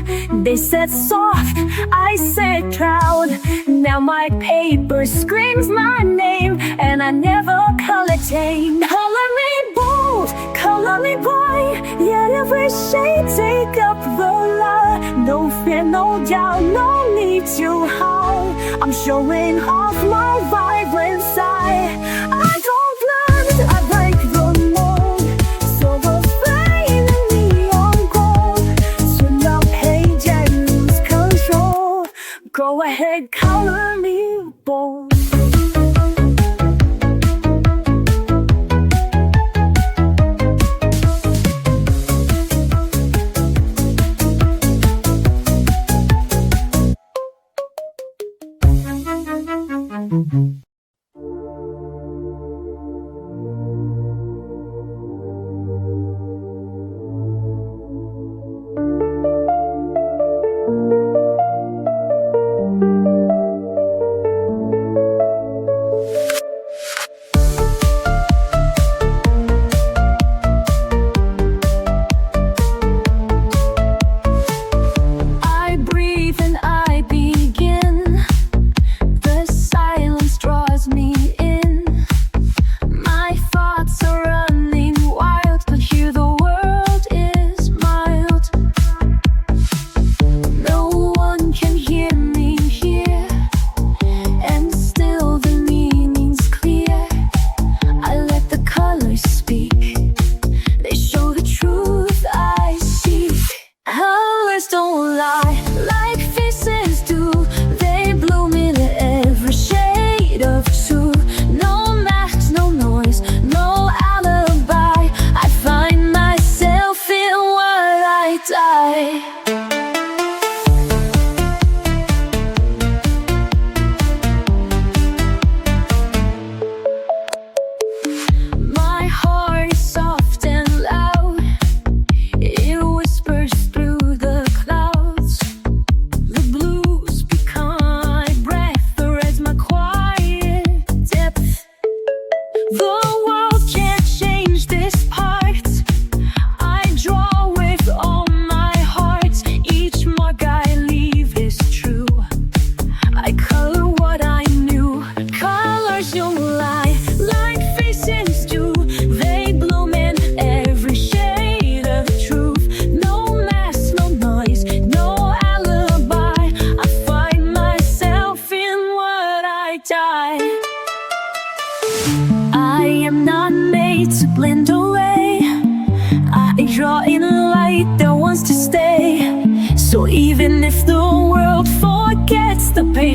[SPEAKER 1] They said soft, I said proud. Now my paper screams my name, and I never color tame. Color me bold, color me bright. Yet every shade take up the light. No fear, no doubt, no need to hide. I'm showing off my vibrant side. I don't blend, I break the mold. So the flame in neon gold. Turn the page and lose control. Go ahead, color me bold.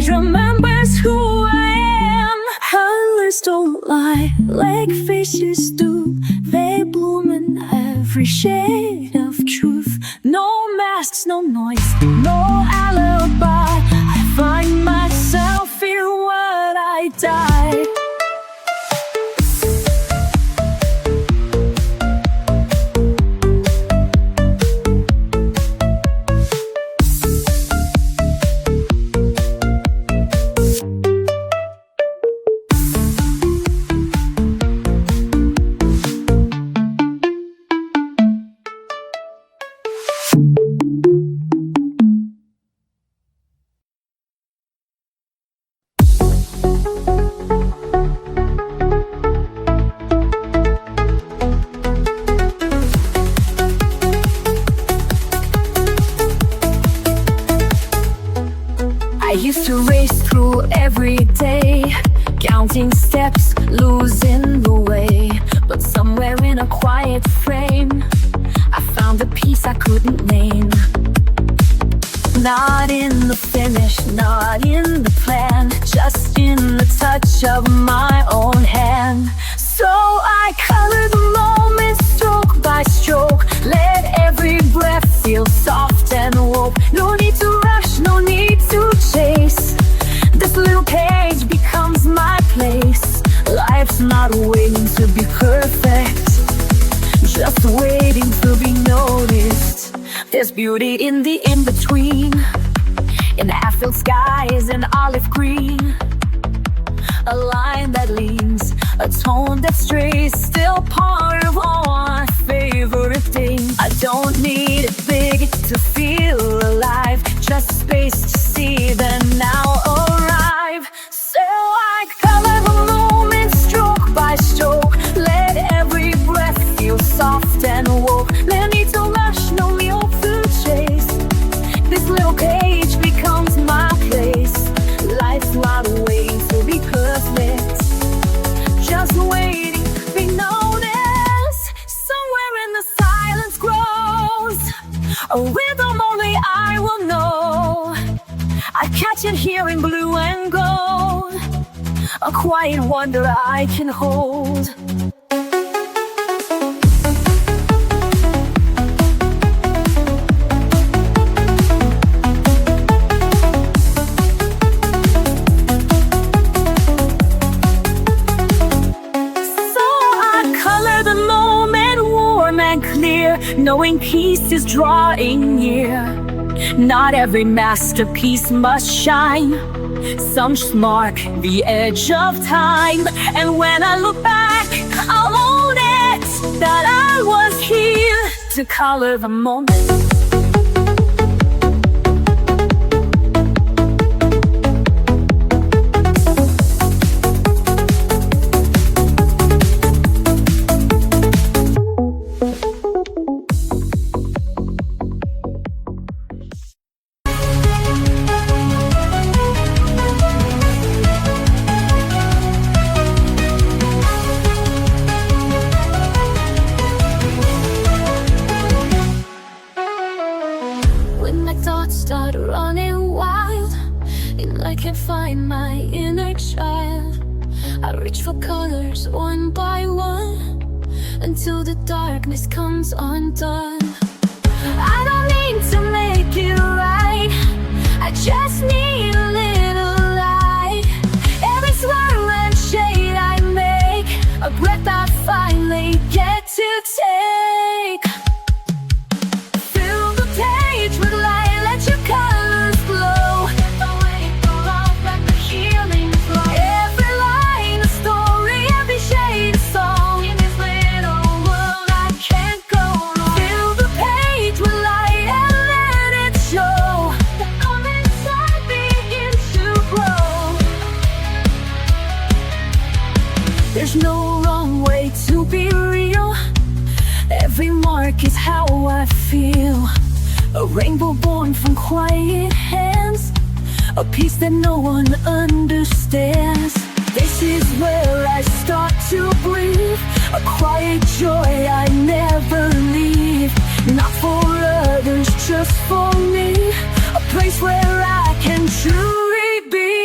[SPEAKER 1] page remembers who I am. Colors don't lie like faces do. They bloom in every shade of truth. No masks, no noise, no alibi. I find myself in what I die. I used to race through every day, counting steps, losing the way. But somewhere in a quiet frame, I found a peace I couldn't name. Not in the finish, not in the plan, just in the touch of my own hand. So I color the moment stroke by stroke, let every breath feel soft and woke. No need to rush, no need to chase. This little page becomes my place. Life's not waiting to be perfect, just waiting to be noticed. There's beauty in the in-between, in half-filled skies and olive green. A line that leans, a tone that strays, still part of our favorite thing. I don't need it big to feel alive, just space to see the now arrive. So I color the moment stroke by stroke, let every breath feel soft and woke. No need to rush, no need to chase. This little page becomes my place. Life's not waiting to be perfect, just waiting to be noticed. Somewhere in the silence grows a rhythm only I will know. I catch it here in blue and gold, a quiet wonder I can hold. Knowing peace is drawing near. Not every masterpiece must shine, some just mark the edge of time. And when I look back, I'll own it, that I was here to color the moment. Start running wild, and I can't find my inner child. I reach for colors one by one, until the darkness comes undone. I don't need to make it right, I just need a little light. Every swirl and shade I make, a breath I finally get to take. Fill the page with light, there's no wrong way to be real. Every mark is how I feel. A rainbow born from quiet hands, a peace that no one understands. This is where I start to breathe, a quiet joy I never leave. Not for others, just for me, a place where I can truly be.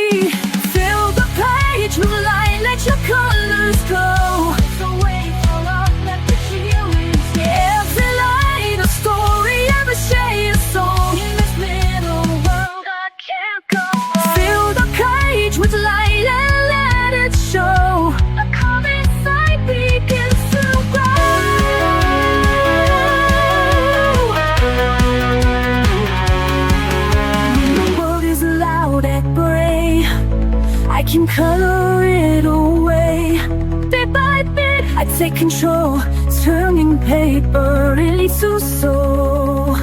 [SPEAKER 1] color it away. Bit by bit, I take control, turning paper into soul.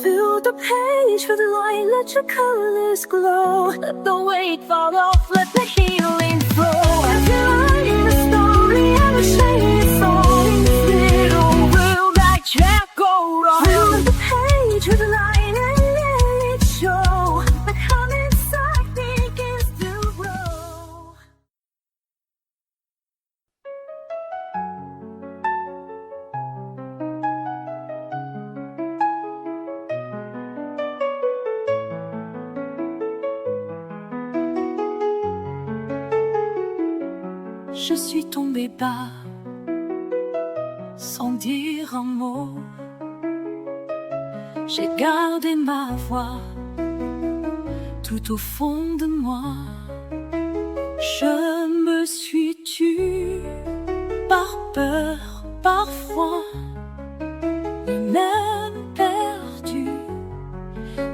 [SPEAKER 1] Fill the page with light, let your colors glow. Let the weight fall off, let the healing flow. As you write the story, and the shades all in this little world I can't go wrong. Fill the page with light and let it show. The calm inside begins to grow. Je suis tombée bas, sans dire un mot. J'ai gardé ma voix, tout au fond de moi. Je me suis tue, par peur, par froid. Et même perdue,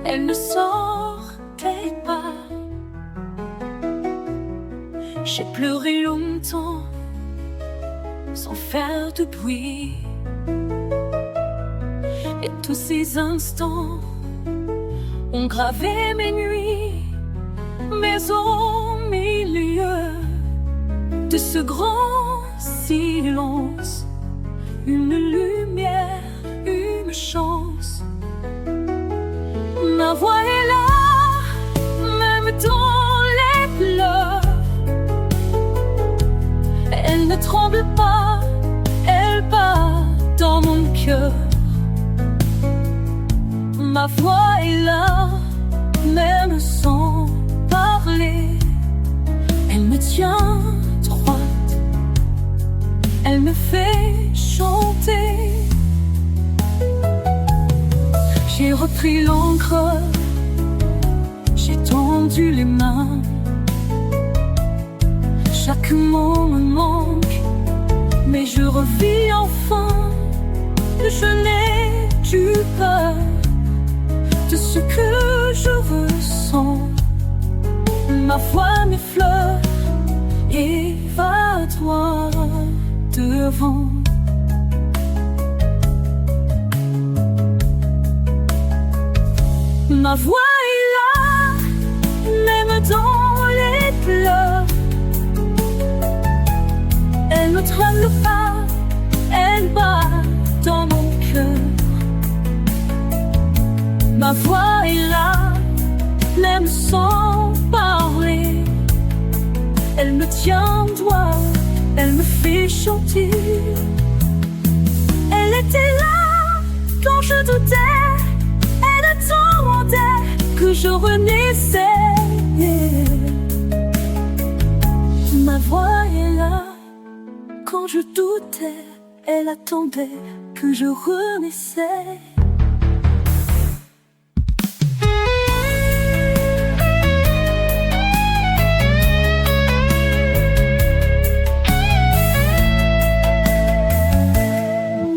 [SPEAKER 1] elle ne sortait pas. J'ai pleuré longtemps, sans faire de bruit. Et tous ces instants ont gravé mes nuits. Mais au milieu de ce grand silence, une lumière, une chance. Ma voix est là, même dans les pleurs. Elle ne tremble pas, elle bat dans mon cœur. Ma voix est là, même sans parler. Elle me tient droite, elle me fait chanter. J'ai repris l'encre, j'ai tendu les mains. Chaque mot me manque, mais je revis enfin. Je n'ai plus peur de ce que je ressens. Ma voix m'effleure et va droit devant. Ma voix est là, même dans les pleurs. Elle ne tremble pas, elle bat dans mon cœur. Ma voix est là, même sans parler. Elle me tient droit, elle me fait chanter. Elle était là quand je doutais, elle attendait que je renaissais. Ma voix est là, quand je doutais, elle attendait que je renaissais.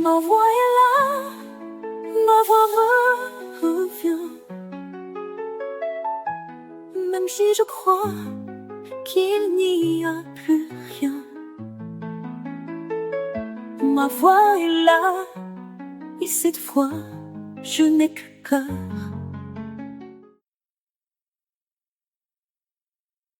[SPEAKER 1] Ma voix est là, ma voix revient. Même si je crois qu'il n'y a plus rien. Ma voix est là, et cette fois, je n'ai que cœur.